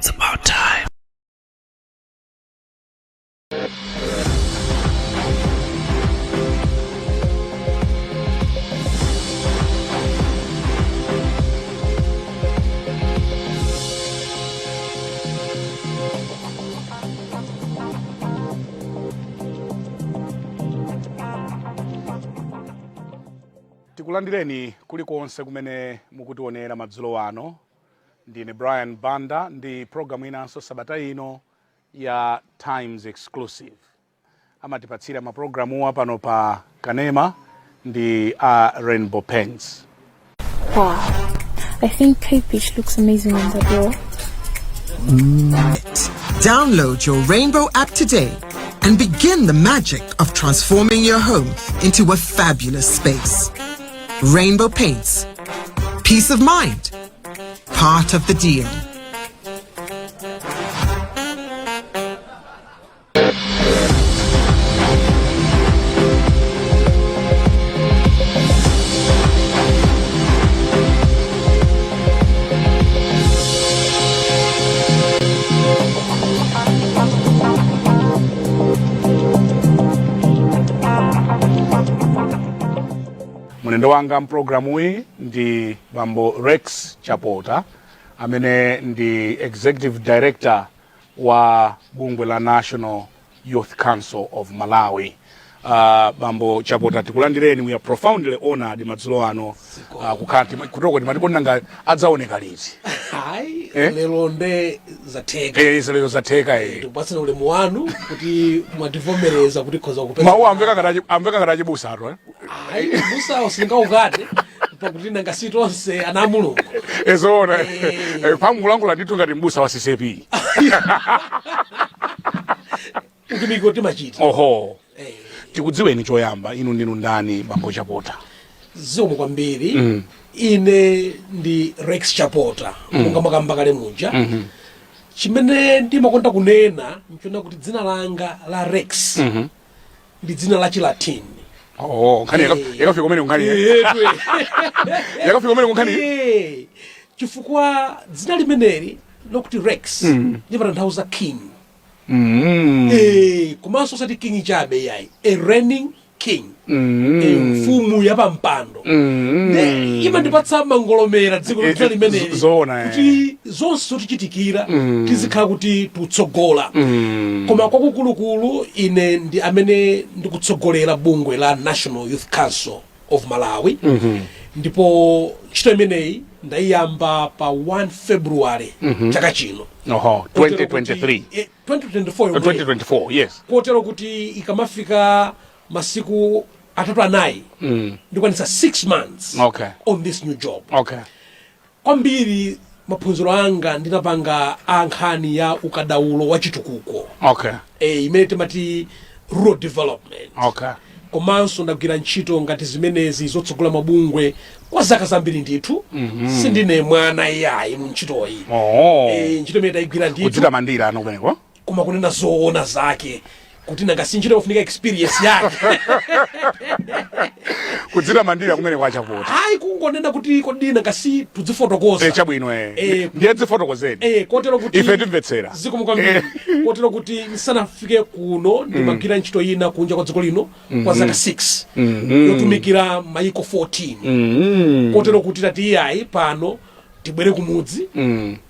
It's about time. Tikulandireni kulikonse kumene mukutionera madzulo ano. Ndine Brian Banda ndi programu inanso sabata ino ya Times Exclusive. Amatipatsira maprogramu pano pa Kanema ndi Rainbow Paints. Wow, I think Cape Beach looks amazing on the door. Download your Rainbow app today and begin the magic of transforming your home into a fabulous space. Rainbow Paints. Peace of mind. Part of the deal. Mwenendo wanga mprogramu hii ndi Bambo Rex Chapota, amene ndi Executive Director wa bungwe la National Youth Council of Malawi. Bambo Chapota, tikulandireni, we are profoundly honored madzulo ano kukati kutoko ndi matiko nanga adzaoneka liti. Hai, lero nde zateka. Lero zateka Tupasana ulemu wanu kuti mwativomereza kuti khoza kupeza. Mawu amveka ngati busa ato. Hai, busa usinga ukate pakuti nanga sitonse ana mulungu. Ezona. Pamulangula nditu ngati mbusa wa CCP. Ukimiko timachiti. Oho. Tikudziweni choyamba inu ndinu ndani Bambo Chapota? Zomwe kwambiri. Ine ndi Rex Chapota, monga makamba kale muja. Chimene ndimakonda kunena nchona kuti dzina langa la Rex ndi dzina la Chilatini. Oh, kani yakafika kumene ngani? Yakafika kumene ngani? Chifukwa dzina limeneli lokuti Rex limatanthauza king. Komanso sati king chabe yayi, a reigning king. Mfumu yapampando. Imandipatsa mangolomera dziko lotsa limeneli. Kuti zonse tichitikira tizikhala kuti tutsogola. Koma kwakukulukulu ine ndi amene ndikutsogolera bungwe la National Youth Council of Malawi. Ndipo ntchito imeneyi ndayiyamba pa 1 February chaka chino. 2023. 2024, yes. Kotero kuti ikamafika masiku atatu anayi ndikwanisa 6 months on this new job. Kwambiri maphunziro anga ndinapanga ankhani ya ukadaulo wa chitukuko. Imene timati rural development. Komanso ndagwira ntchito ngati zimenezi zotsogola mabungwe kwa zaka zambiri ndithu. Sindine mwana yayi mu ntchitoyi. Ntchito imene ndayigwira ndithu. Kudzita mandira ano kumeneko? Koma kunena zoona zake. Kuti nanga sinchito kufunika experience yake. Kudzita mandira kumene kwa Chapota. Hayi kungonena kuti kodi nanga si tudzifotokoza. Chabwino ndiye dzifotokozeni. Kotero kuti ife timvetsera. Zikomukwambiri. Kotero kuti nisanafike kuno ndimagwira ntchito ina kunja kwa dziko lino kwa zaka 6. Yotumikira mayiko 14. Kotero kuti tati yayi pano tibwere kumudzi.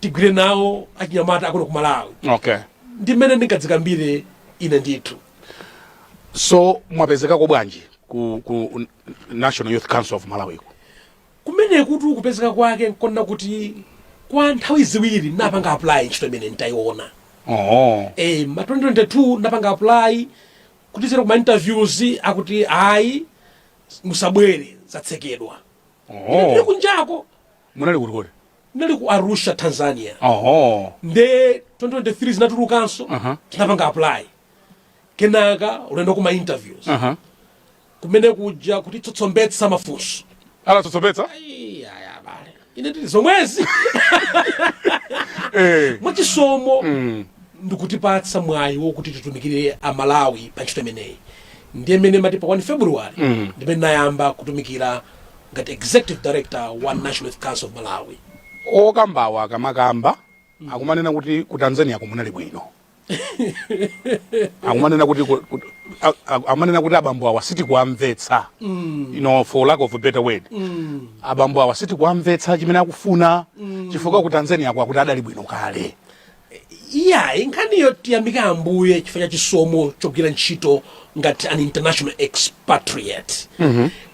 Tigwire nawo achinyamata akuno ku Malawi. Ndimene ndingadzikambire ine ndithu. So mwapezeka ko bwanji ku National Youth Council of Malawi? Kumene kuti kupezeka kwake nkonna kuti kwa nthawi ziwiri napanga apply ntchito imene ntayiona. Ma 2022 napanga apply kuti zero kuma interviews akuti ayi musabwere zatsekedwa. Ndili kunjako. Munali kuti? Ndili ku Arusha, Tanzania. Nde 2023 zinatulukanso tinapanga apply. Kenaka ulendo kuma interviews. Kumene kuja kuti tsotsombetsa mafunso. Ala tsotsombetsa? Ya bale. Ine ndili zomwezi. Mwachisomo ndikutipatsa mwayi wokuti titumikire Amalawi pa ntchito imeneyi. Ndiye mene mati pa 1 February ndimene nayamba kutumikira ngati Executive Director wa National Youth Council of Malawi. Okambawa kamakamba akumanena kuti ku Tanzania kumunali bwino. Akumanena kuti amanena kuti abambo awa siti kuamvetsa. You know, for lack of a better word. Abambo awa siti kuamvetsa chimene akufuna chifukwa ku Tanzania kwa kuti adali bwino kale. Yeah, inkhaniyo tiyamika ambuye chifukwa chisomo chogwira ntchito ngati an international expatriate.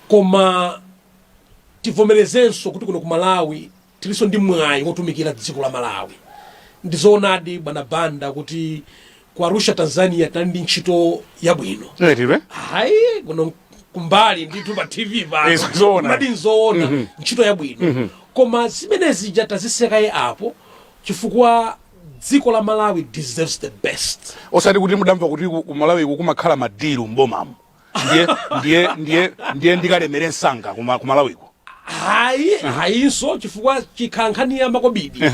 Koma tivomerezenso kuti kuno ku Malawi tiliso ndi mwayi wotumikira dziko la Malawi. Ndizoonadi bwana Banda kuti ku Arusha Tanzania tali ndi ntchito yabwino. Hayi kuno kumbali ndithu pa TV pano. Madi nzoona ntchito yabwino. Koma zimenezi tazisekaye apo chifukwa dziko la Malawi deserves the best. Osati kuti mudamva kuti ku Malawi kumakhala madilu mbomamo. Ndiye ndikalemere nsanga ku Malawi ko. Hayinso chifukwa chikhankhani makobidi.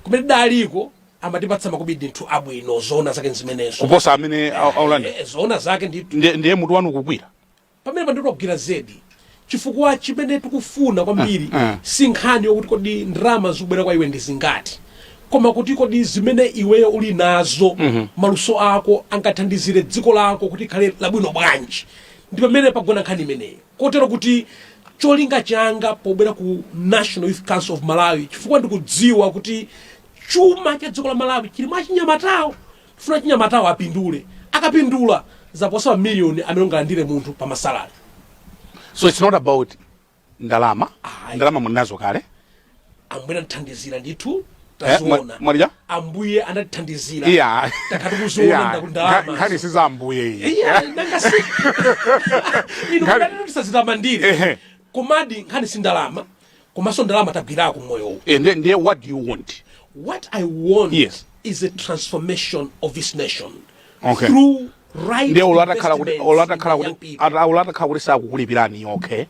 Kumene daliko amatipatsa makobidi nthu abwino zona zake zimenezo. Kuposa amene aulanda. Zona zake ndithu. Ndiye mutu wanu kugwira. Pamene pandito kugwira zedi. Chifukwa chimene tikufuna kwambiri si nkhani yokuti kodi ndrama zikubwera kwa iwe ndi zingati. Koma kuti kodi zimene iweyo uli nazo maluso ako angathandizire dziko lako kuti khale labwino bwanji. Ndi pamene pagona nkhani imeneyi. Kotero kuti cholinga changa pobwera ku National Youth Council of Malawi chifukwa ndikudziwa kuti chuma cha dziko la Malawi chili mwa chinyamatawo. Tifuna chinyamatawo apindule. Akapindula zaposa million amene ungalandire munthu pa masalari. So it's not about ndalama. Ndalama munazo kale. Ambuye anathandizira ndithu. Marija? Ambuye anathandizira. Yeah. Takatukuzoona ndakundalama. Nkhani siza ambuye. Yeah, nangasi. Inu ndisazitamandire. Komadi nkhani sindalama. Komanso ndalama tabwirako moyo. Ndiye what do you want? What I want is a transformation of this nation. Okay. Through right Ndiye ulata khala kuti sakukulipirani, okay?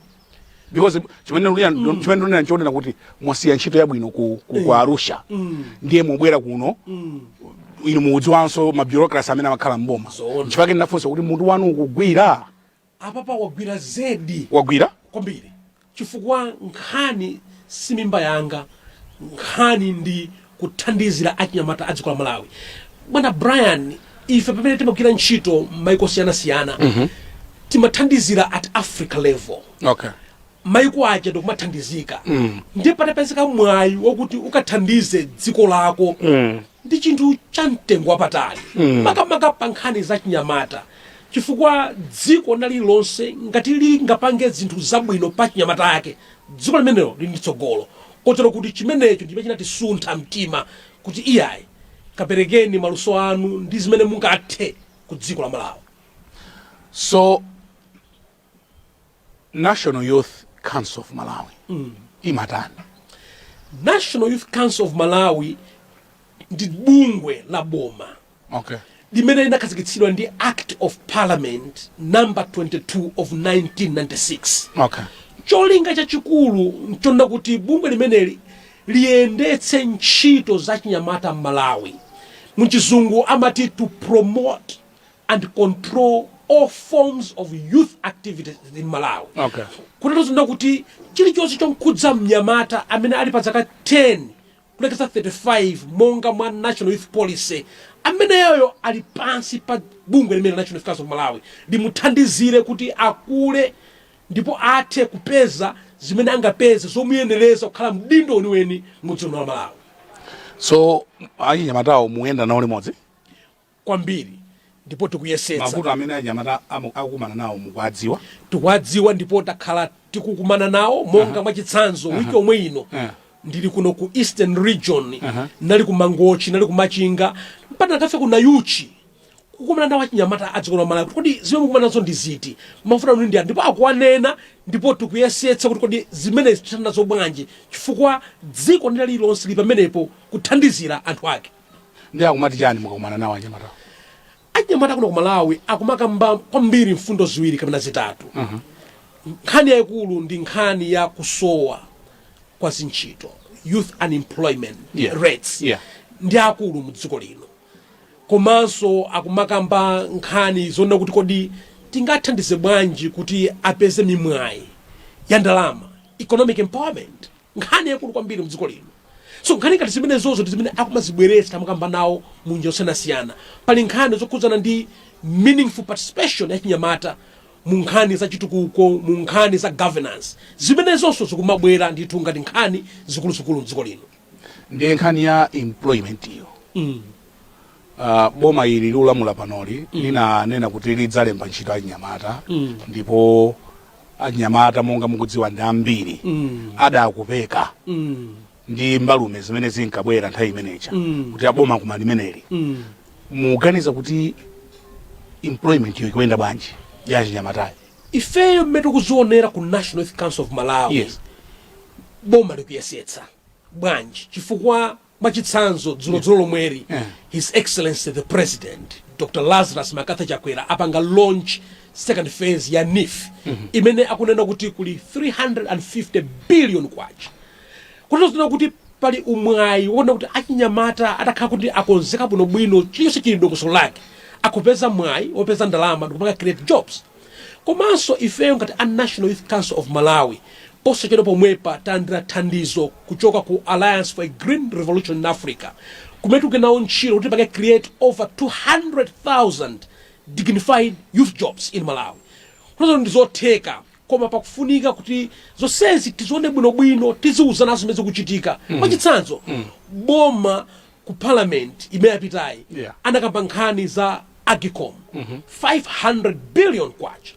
Because chimene nchonena kuti mwasiya ntchito yabwino ku Arusha. Ndiye mubwera kuno. Inu mudziwanso ma bureaucracy amene amakhala mboma. Chifukwa ndinafunsa kuti munthu wanu ukugwira. Apapa wagwira zedi. Wagwira? Kwambiri. Chifukwa nkhani si mimba yanga. Nkhani ndi kuthandizira achinyamata a dziko la Malawi. Bwana Brian, ife pamene timagwira ntchito maiko siyana timathandizira at Africa level. Okay. Maiko aja ndokumathandizika. Ndiye patapezeka mwayi wokuti ukathandize dziko lako. Ndi chinthu cha mtengo wapatali. Makamaka pa nkhani za chinyamata. Chifukwa dziko nalilonse ngati lingapange zinthu zabwino pa chinyamata yake, dziko limenelo lili ndi tsogolo. Kotero kuti chimenecho ndiye chinatisuntha mtima kuti iyayi kaperekeni maluso anu ndi zimene mungathe ku dziko la Malawi. So National Youth Council of Malawi. Imatani. National Youth Council of Malawi ndi bungwe la boma. Okay. Limene linakhazikitsidwa ndi Act of Parliament number 22 of 1996. Okay. Cholinga chachikulu nchonda kuti bungwe limeneli liyendetse ntchito za chinyamata Malawi. Muchizungu amati to promote and control all forms of youth activities in Malawi. Okay. Kunatozonda kuti chilichonse chonkhudza mnyamata amene ali pa zaka 10 kulekeza 35 monga mwa National Youth Policy ameneyo ali pansi pa bungwe limene National Youth Council of Malawi limuthandizire kuti akule ndipo athe kupeza zimene angapeze zomuyendereza kukhala mdindo weniweni mu dziko la Malawi. So achinyamatawo muyenda nawo limodzi kwambiri ndipo tikuyesetsa mavuto amene achinyamata akukumana nawo mukuwadziwa. Tikuwadziwa ndipo takhala tikukumana nawo monga mwachitsanzo wiki omwe ino. Ndili kuno ku Eastern Region, nali ku Mangochi, nali ku Machinga, mpaka ndakafe ku Nayuchi. Kukumana nawo achinyamata a dziko la Malawi. Kodi zimene mukumana nazo ndi ziti? Mavuto anu ndi ndipo akuwanena ndipo tikuyesetsa kuti kodi zimene zichitana zo bwanji chifukwa dziko ndali lonse pamenepo kuthandizira anthu ake. Ndi akumati chani mukakumana nawo achinyamata? Achinyamata kuno ku Malawi akumakamba kwambiri mfundo ziwiri kapena zitatu. Nkhani yayikulu ndi nkhani ya kusowa kwa zintchito, youth unemployment rates. Ndi akulu mu dziko lino. Komanso akumakamba nkhani zonna kuti kodi tingathandize bwanji kuti apeze mimwayi ya ndalama, economic empowerment. Nkhani yakulu kwambiri mu dziko lino. so nkhani ngati zimene zozo ndi zimene akumazibweretsa tamakamba nawo munjira osiyanasiyana. Pali nkhani zokhudzana ndi meaningful participation ya chinyamata mu nkhani za chitukuko, mu nkhani za governance, zimene zonso zikumabwera ndithu ngati nkhani zikuluzikulu mdziko lino. Ndiye nkhani ya employment iyo. Boma ili lulamula panoli linanena kuti lidzalemba ntchito achinyamata, ndipo achinyamata monga mukudziwa ndi ambiri adakupeka ndi mbalume zimene zinkabwera nthawi imenecha kuti aboma kuma limeneli. Muganiza kuti employment iyo ikuyenda bwanji ya achinyamatayo? Ifeyo mmene tikuzionera ku National Youth Council of Malawi, yes, boma likuyesetsa bwanji chifukwa mwachitsanzo dzulo lomweri His Excellency the President Dr. Lazarus Makatha Chakwera apanga launch second phase ya NIF imene akunena kuti kuli 350 billion kwacha. Kutozina kuti pali umwayi wona kuti achinyamata atakhala kuti akonzeka bwinobwino chilichonse chili dongosolo lake akupeza mwayi wopeza ndalama ndikupanga create jobs. Komanso ifeyo ngati a National Youth Council of Malawi posachedwa pomwepa tandira thandizo kuchoka ku Alliance for a Green Revolution in Africa kumene tikukenawo ntchito kuti pange create over 200,000 dignified youth jobs in Malawi. Kunazo ndizotheka koma pakufunika kuti zonsezi tizione bwinobwino tiziuzana zimene zikuchitika. Mwachitsanzo boma ku parliament imene yapitayi anakamba nkhani za Agicom 500 billion kwacha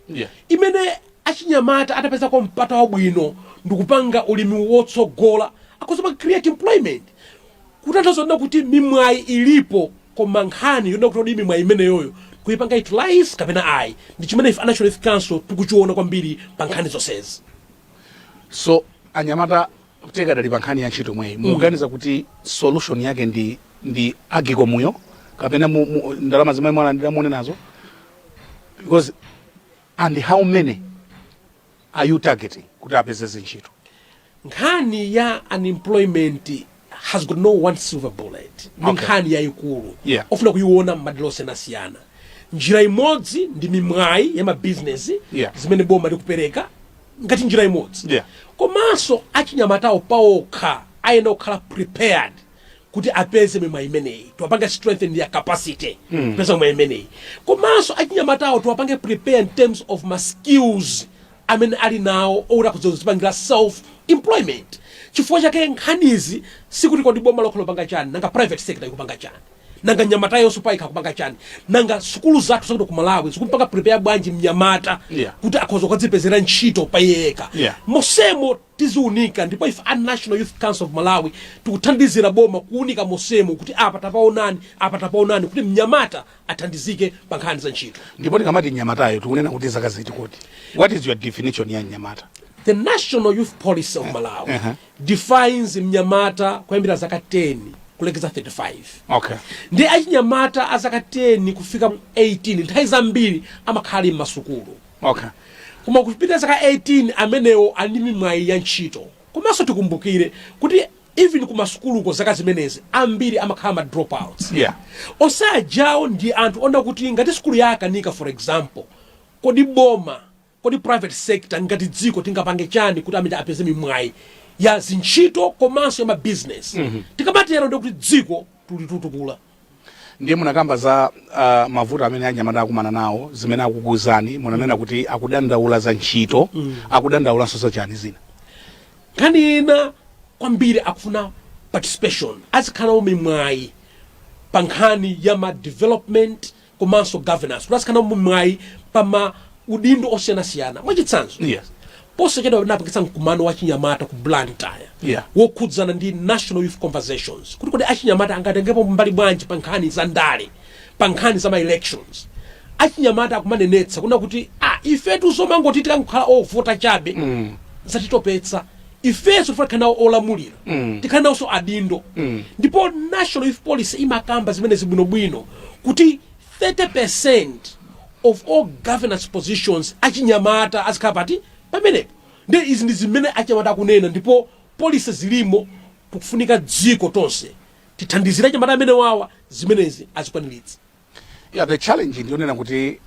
imene achinyamata atapeza kwa mpata wabwino ndikupanga ulimi wotsogola akozoma create employment. Kutanthauza kuti mimwayi ilipo koma nkhani yona kuti mimwayi imeneyoyo kuipanga utilize kapena ayi ndi chimene ife National Youth Council tikuchiona kwambiri pa nkhani zonsezi. So anyamata kuteka dali pa nkhani ya ntchito mweyi muganiza kuti solution yake ndi Agicom yo kapena ndalama zimene mwalandira muone nazo? Because and how many are you targeting kuti apeze ntchito? Nkhani ya unemployment has got no one silver bullet. Ni nkhani ya ikulu ofuna kuiona madilo osiyanasiyana. Njira imodzi ndi mimwayi ya business zimene boma likupereka ngati njira imodzi. Komanso achinyamatawo paokha ayenda kukhala prepared kuti apeze mimwayi imeneyi tiwapange strengthen their capacity kupeza mimwayi imeneyi. Komanso achinyamatawo tiwapange prepare in terms of my skills amene ali nawo ora kuzozipangira self employment. Chifukwa chake nkhanizi sikuti kodi boma lokho lopanga chani nanga private sector ikupanga chani nanga nyamata yonso pa ikupanga chani nanga sukulu zathu zakuti ku Malawi zikumpanga prepare bwanji mnyamata kuti akhoza kuzipezera ntchito pa yeka. Mosemo tiziunika ndipo if a National Youth Council of Malawi tikuthandizira boma kuunika mosemo kuti apa tapaonani kuti mnyamata athandizike pa nkhani za ntchito. Ndipo tikamati nyamatayo tikunena kuti zaka ziti kodi? What is your definition ya nyamata? The National Youth Policy of Malawi defines mnyamata kuyambira zaka 10 kulekeza 35. Ndi achinyamata azaka 10 kufika 18 nthawi zambiri amakhala m'masukulu. Koma kupita zaka 18 amenewo ali ndi mimwayi ya ntchito. Komanso tikumbukire kuti even ku masukuluko zaka zimenezi ambiri amakhala ma dropouts. Onse ajawo ndi anthu onda kuti ngati sukulu yakanika for example kodi boma kodi private sector ngati dziko tingapange chani kuti amene apeze mimwayi ya zintchito komanso ya business. Tikamatero ndi kuti dziko tulitutukula. Ndiye munakamba za mavuto amene anyamata akumana nawo zimene akukuzani munanena kuti akudandaula za ntchito akudandaulanso za chani zina. Nkhani ina kwambiri akufuna participation azikhala mimwayi pa nkhani ya ma development komanso governance kunazikhala mimwayi pa udindo osiyanasiyana. Mwachitsanzo posachedwa napangitsa mkumano wa chinyamata ku Blantyre wokhudzana ndi National Youth Conversations kuti kodi achinyamata angatengepo mbali bwanji pa nkhani za ndale pa nkhani za ma elections. Achinyamata akumanenetsa kuna kuti ifetu zomangoti tikakhala ovota chabe zatitopetsa ifeso tikhala olamulira tikhala nawonso adindo. Ndipo National Youth Policy imakamba zimene zibwinobwino kuti 30% of all governance positions achinyamata azikhala pati pamenepo. Ndi izi ndi zimene achinyamata akunena ndipo policy zilimo kufunika dziko tonse tithandizira achinyamata amene wawa zimenezi azikwaniritsa. The challenge ndionena kuti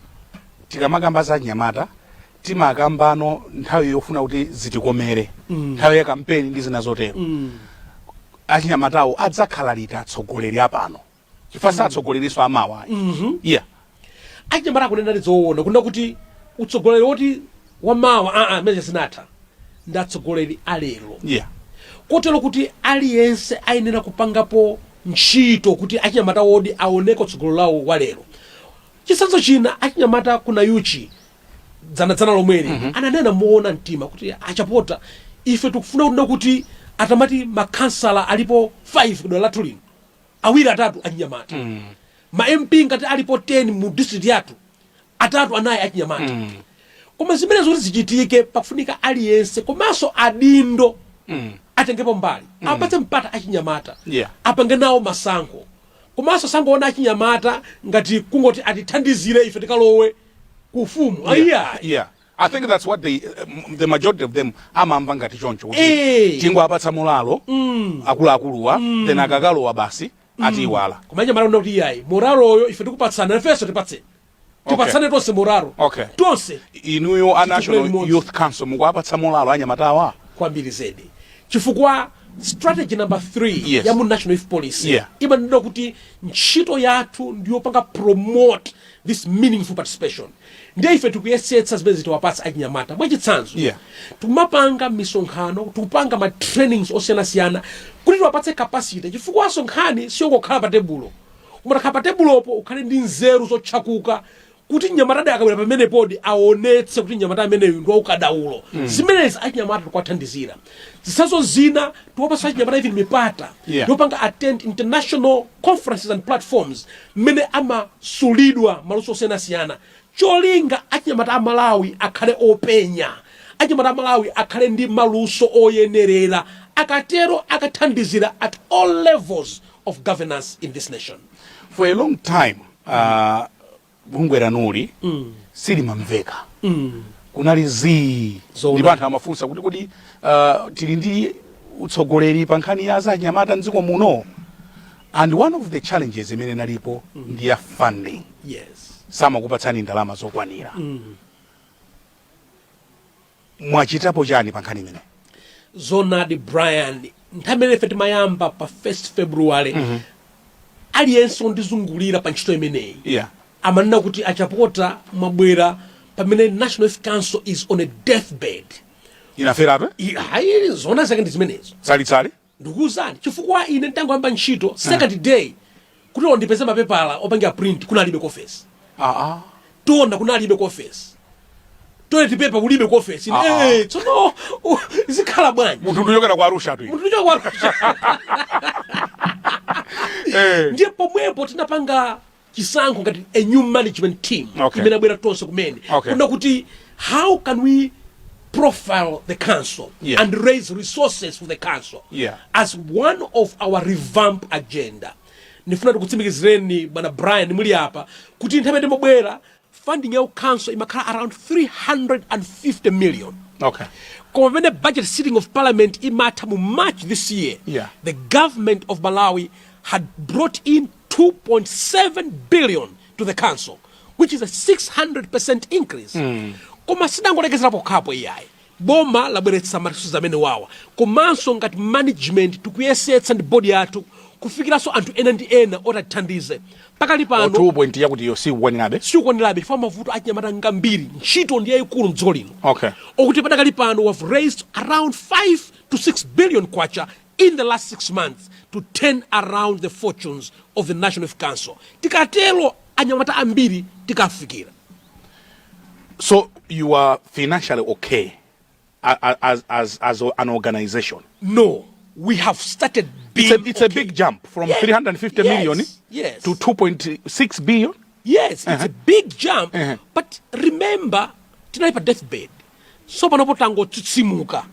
tikamakamba za achinyamata timakambano nthawi yofuna kuti zitikomere nthawi ya kampeni ndi zina zotero. achinyamatawo adzakhala liti atsogoleri apano chifukwa satsogoleriso amawa yeah achinyamata kunena zoona kunena kuti utsogoleri woti wamawa meze sinatha ndi atsogoleri alero yeah kotero kuti aliyense ayenera kupangapo ntchito kuti achinyamata wodi aoneke utsogolero lawo walero. Chisanzo china achinyamata kuna yuchi dzana lomweri ananena muona mtima kuti achapota ife tikufuna kuti atamati makansala alipo 5 kudola lathu lino awiri atatu achinyamata ma MP ngati alipo 10 mu district yathu atatu anayi achinyamata koma zimene zoti zichitike pakufunika aliyense komanso adindo atengepo mbali apatse mpata achinyamata apange nawo masankho komanso sangoona achinyamata ngati kungoti atithandizire ife tikalowe ku ufumu. Yeah, I think that's what the majority of them amamba ngati choncho tingo apatsa mulalo akuluakuluwa then akakalowa basi atiwala koma achinyamata kuti iyayi moraloyo ife tikupatsana nafenso tipatsane tonse moralo tonse inuyo a National Youth Council mukuapatsa mulalo anyamatawa kwambiri zedi chifukwa strategy number 3 ya mu National Youth Policy imanena kuti ntchito yathu ndiyo panga promote this meaningful participation. Ndiye ife tikuyesetsa zimene zitawapatsa achinyamata mwachitsanzo tumapanga misonkhano tukupanga ma trainings osiyanasiyana kuti tiwapatse capacity chifukwa asonkhani sio kokhala pa tebulo umatakhala pa tebulopo ukhale ndi nzeru zotchakuka kuti nyamata akabwera pamene podi aonetse kuti nyamata ameneyu ndi waukadaulo zimenezi achinyamata tikwathandizira zisazo zina tiwapatsa achinyamata even mipata yopanga attend international conferences and platforms mmene amasulidwa maluso osiyanasiyana cholinga achinyamata a Malawi akhale openya achinyamata a Malawi akhale ndi maluso oyenerera akatero akathandizira at all levels of governance in this nation. For a long time bungwe lanuli silimamveka kunali ndipo anthu amafunsa kuti tili ndi utsogoleri pa nkhani ya achinyamata mdziko muno, and one of the challenges imene nalipo ndi ya funding. Samakupatsani ndalama zokwanira. Mwachitapo chani pa nkhani imene? Zonadi Brian nthamene feti mayamba pa 1st February aliyense ndizungulira pa ntchito imeneyi amanena kuti achapota mabwera pamene National Youth Council is on a deathbed. Inaferabe? Hayi zona zake ndi zimenezo. Tsali ndikuzani chifukwa ine ntangoyamba ntchito second day kuti ndipeze mapepala opangira print kunalibe ku office. Tona kunalibe ku office. Toilet paper kulibe ku office. Tsono zikhala bwanji. Munthu ndiyokera kwa Arusha tu. Munthu ndiyokera kwa Arusha. Ndiye pomwepo tinapanga chisankho ngati a new management team imene abwera tonse kumene kuna kuti how can we profile the council and raise resources for the council as one of our revamp agenda. Nifuna tikutsimikizireni bwana Brian muli apa kuti nthawi ndimobwera funding ya council imakhala around 350 million. Koma when the budget sitting of parliament imatha mu March this year, the government of Malawi had brought in 2.7 billion to the council, which is a 600% increase. Koma sidangolekezera pokhapo iyayi boma labweretsa matiso amene wawa komanso ngati management tikuyesetsa ndi body yathu kufikiranso anthu ena ndi ena otathandize pakali pano 2 yakuti yo sikwanirabe chifukwa mavuto achinyamata ngambiri ntchito ndi yayikulu mdziko lino okuti pakali pano we've raised around 5 to 6 billion kwacha in the last 6 months to turn around the fortunes of the National Youth Council. Tikatelo anyamata ambiri tikafikira. So you are financially okay as an organization? No, we have started being it's a big jump from 350 million to 2.6 billion. Yes, it's a big jump. But remember, tinali pa deathbed. So panopo tango tsimuka.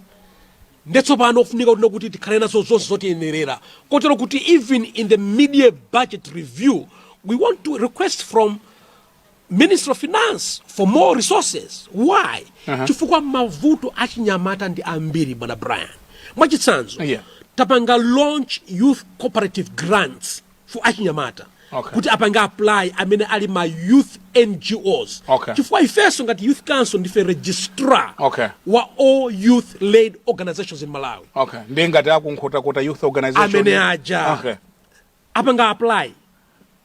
Ndetso pano kufunika kuti tikhale nazo zonse zotiyenerera. Kotero kuti even in the mid-year budget review, we want to request from Minister of Finance for more resources. Why? Chifukwa mavuto achinyamata ndi ambiri bwana Brian. Mwachitsanzo tapanga launch youth cooperative grants for achinyamata Okay. kuti apanga apply amene ali ma youth NGOs. Okay. Chifukwa ifeso ngati youth council ndife registrar Okay. wa all youth led organizations in Malawi. Okay. Ndi ngati akunkhotakota youth organization. Amene aja. Okay. Apanga apply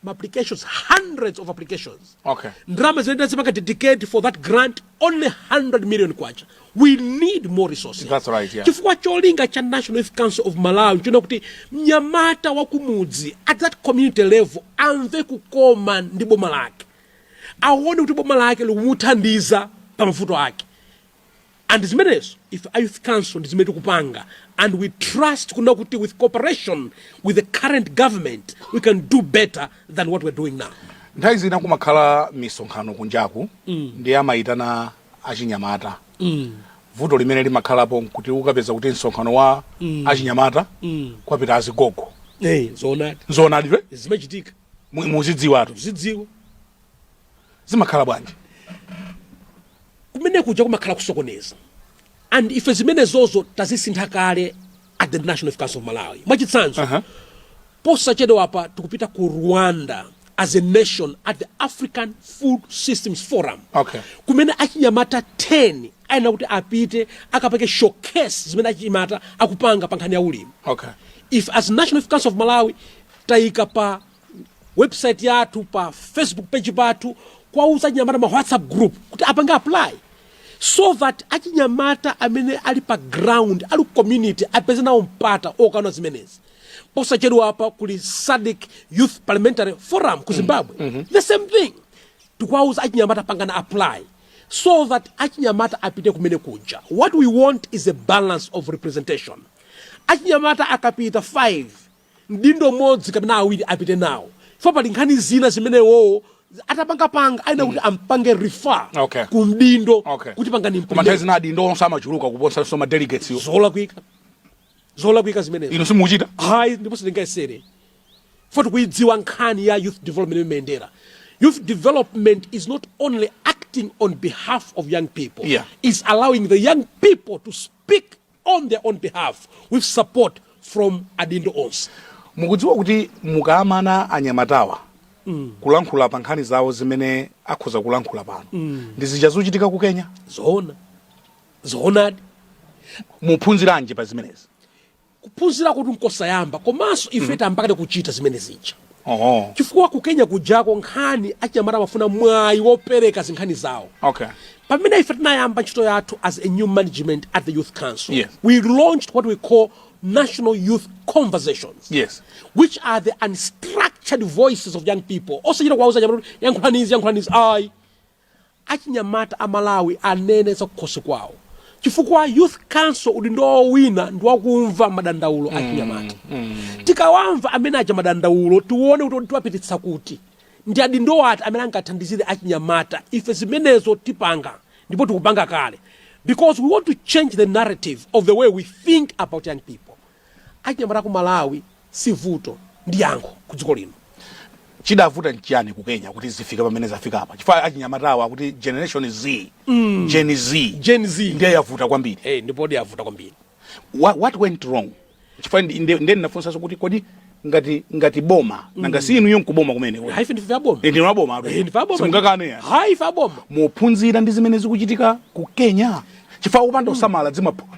applications, hundreds of applications. Okay. Drama zimaka dedicate for that grant only 100 million kwacha. We need more resources. That's right, yeah. Chifukwa cholinga cha National Youth Council of Malawi chino kuti mnyamata wa kumudzi at that community level amve kukoma ndi boma lake. Aone kuti boma lake likumuthandiza pa mavuto ake. And zimenezo, if a youth council is made kupanga, and we trust kuti with cooperation with the current government, we can do better than what we're doing now. Nthawi zina kumakhala misonkhano kunjaku ndi amayitana achinyamata. Vuto limene limakhalapo kuti ukapeza kuti msonkhano wa achinyamata kwapita azigogo. Zonadi we? Zimachitika. Muzidziwa. Zidziwa. Zimakhala bwanji. Kumene kuja kumakhala kusokoneza. And ife zimenezozo tazisintha kale at the National Youth Council of Malawi. Mwachitsanzo. Posachedwa apa tikupita ku Rwanda as a nation at the African Food Systems Forum. Okay. Kumene achinyamata 10 aina kuti apite akapake showcase zimene achinyamata akupanga pa nkhani ya ulimi. Okay. If as National Youth Council of Malawi taika pa website yathu pa Facebook page patu kwauza achinyamata ma WhatsApp group kuti apanga apply so that achinyamata amene ali pa ground ali community apeze nawo mpata okana zimenezi. Posachedwa apa kuli SADC Youth Parliamentary Forum ku Zimbabwe. The same thing. Tukwauza achinyamata pangana apply so that achinyamata apite kumene kuja. What we want is a balance of representation. Achinyamata akapita 5 ndindo modzi kapena awiri apite nawo. Fo pali nkhani zina zimene wo atapanga aina kuti ampange refer kumdindo kuti pangani implement. Kumanthezi zina adindo osama chuluka kuposa soma delegates yo. Zola kuika zimenezo. Ino simuchita? Hayi ndipo silingaisere. Foti kuidziwa nkhani ya youth development mendera. Youth development is not only acting on behalf of young people. Yeah. It's allowing the young people to speak on their own behalf with support from adindo onse. Mukudziwa kuti mukamana anyamatawa kulankhula pa nkhani zawo zimene akhoza kulankhula pano. Ndizija zochitika ku Kenya? Zoonadi. Muphunziranje pa zimenezi? Kuphunzira kuti nkosayamba komanso ife tambakale kuchita zimene zija. Chifukwa ku Kenya kujako nkhani achinyamata mafuna mwayi wopereka zinkhani zawo. Okay. Pamene ife tinayamba ntchito yathu as a new management at the Youth Council. Yes. We launched what we call National Youth Conversations. Yes. Which are the unstructured voices of young people. Also you know kwauza yankhulanizi ayi. Achinyamata amalawi anene za kukhosi kwawo. Chifukwa Youth Council udindo wina ndiwakumva madandaulo achinyamata. Tikawamva amene aja madandaulo tuone kuti tiwapititsa kuti. Ndi adindo ati amene angathandizire achinyamata ife zimenezo tipanga ndipo tikupanga kale. Because we want to change the narrative of the way we think about young people. Achinyamata ku Malawi si vuto ndi yankho ku dziko lino. Chidavuta nchiyani ku Kenya kuti zifika pamene zafika apa? Chifukwa achinyamatawa kuti generation Z, Gen Z ndiye yavuta kwambiri. Ndipo ndiye yavuta kwambiri. What went wrong? Chifukwa ndiye nafunsa kuti kodi ngati boma nanga si inu yonkuboma kumene. Haife ndife ya boma. Ndi maboma. Singakane ya. Haife ya boma. Muphunzira ndi zimene zikuchitika ku Kenya. Chifukwa upanda usamala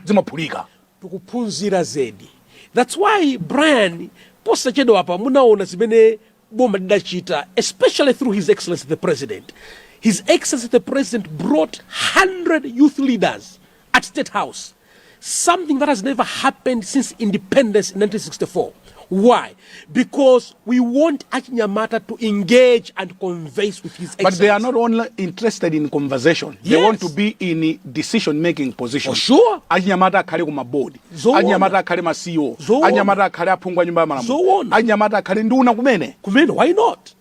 zimaphulika. Tukuphunzira zedi. That's why Brian posachedwa apa munaona zimene boma didachita, especially through His Excellency the President. His Excellency the President brought 100 youth leaders at State House. Something that has never happened since independence in 1964. Why? Because we want achinyamata to engage and converse with His Excellency. But they are not only interested in conversation. They want to be in decision-making position. For sure. Achinyamata akhale ku mabodi. Achinyamata akhale ma CEO. Achinyamata akhale aphungu a nyumba ya malamulo. Achinyamata akhale nduna kumene. Why not?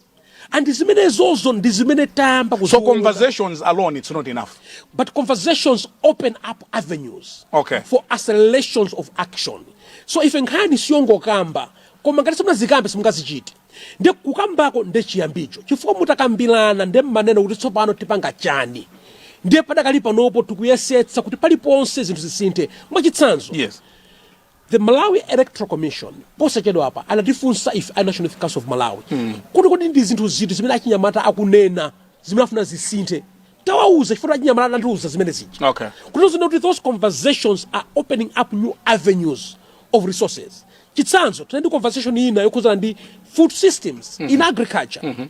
And zimene zozo ndi zimene tamba so conversations alone it's not enough. But conversations open up avenues for accelerations of action. So if nkhani siyongo kamba koma ngati simuna zikambe simungazichite ndi kukambako ndi chiyambicho chifukwa mutakambilana ndi maneno kuti tsopano tipanga chani ndiye padakali panopo tikuyesetsa kuti paliponse zinthu zisinthe mwachitsanzo. Yes. the Malawi Electoral Commission posachedwa apa anatifunsa if a National Youth Council of Malawi kuti ndi zinthu zitu zimene achinyamata akunena zimene afuna zisinthe tawauza chifukwa achinyamata anatiuza zimene ziji kuti those conversations are opening up new avenues of resources. Chitsanzo tinandi conversation ina yokhuzana ndi food systems in agriculture.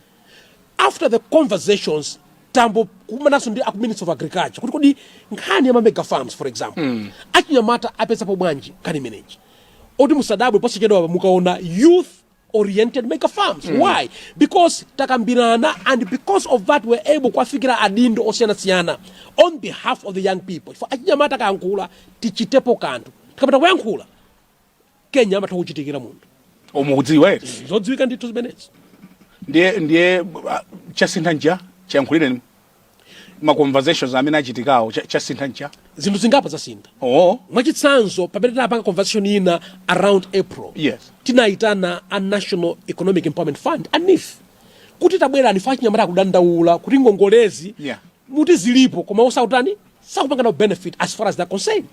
After the conversations tambo kumanaso ndi Minister of Agriculture kuti nkhani ya mega farms for example achinyamata apeza po bwanji kani manage oti musadabwe posachedwa mukaona youth oriented mega farms. Why? Because takambirana, and because of that we're able kuafikira adindo osiyana on behalf of the young people. For achinyamata kankula tichitepo kantu tikapata kuyankhula Kenya matakuchitikira mundu omudziwe zodziwika ndithu zimenezi ndiye chasinthanja chayankhulireni ma conversations amene achitikawo chasinthanja zinthu zingapa zasintha. Mwachitsanzo pamene tinapanga conversation ina around April, tinaitana a National Economic Empowerment Fund ANIF kuti tabwera anifa achinyamata kudandaula kuti ngongolezi muti zilipo koma osautani sakupanga no benefit as far as they're concerned.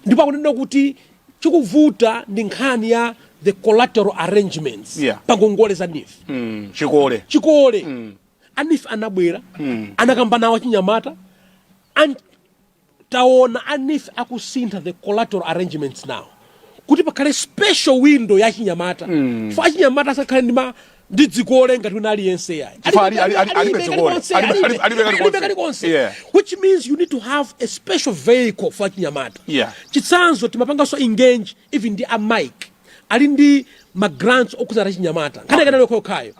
Ndipo akunena kuti chikuvuta ndi nkhani ya the collateral arrangements pa ngongole za ANIF. Chikole ANIF anabwera anakamba nawo achinyamata taona ANIF akusintha the collateral arrangements now kuti pakhale special window ya achinyamata for achinyamata asakhale ndi dzikole ngati wina aliyense yayi which means you need to have a special vehicle for achinyamata. Chitsanzo timapanganso engage even ndi a Mike ali ndi ma grants okuzara achinyamata kana lokhoyo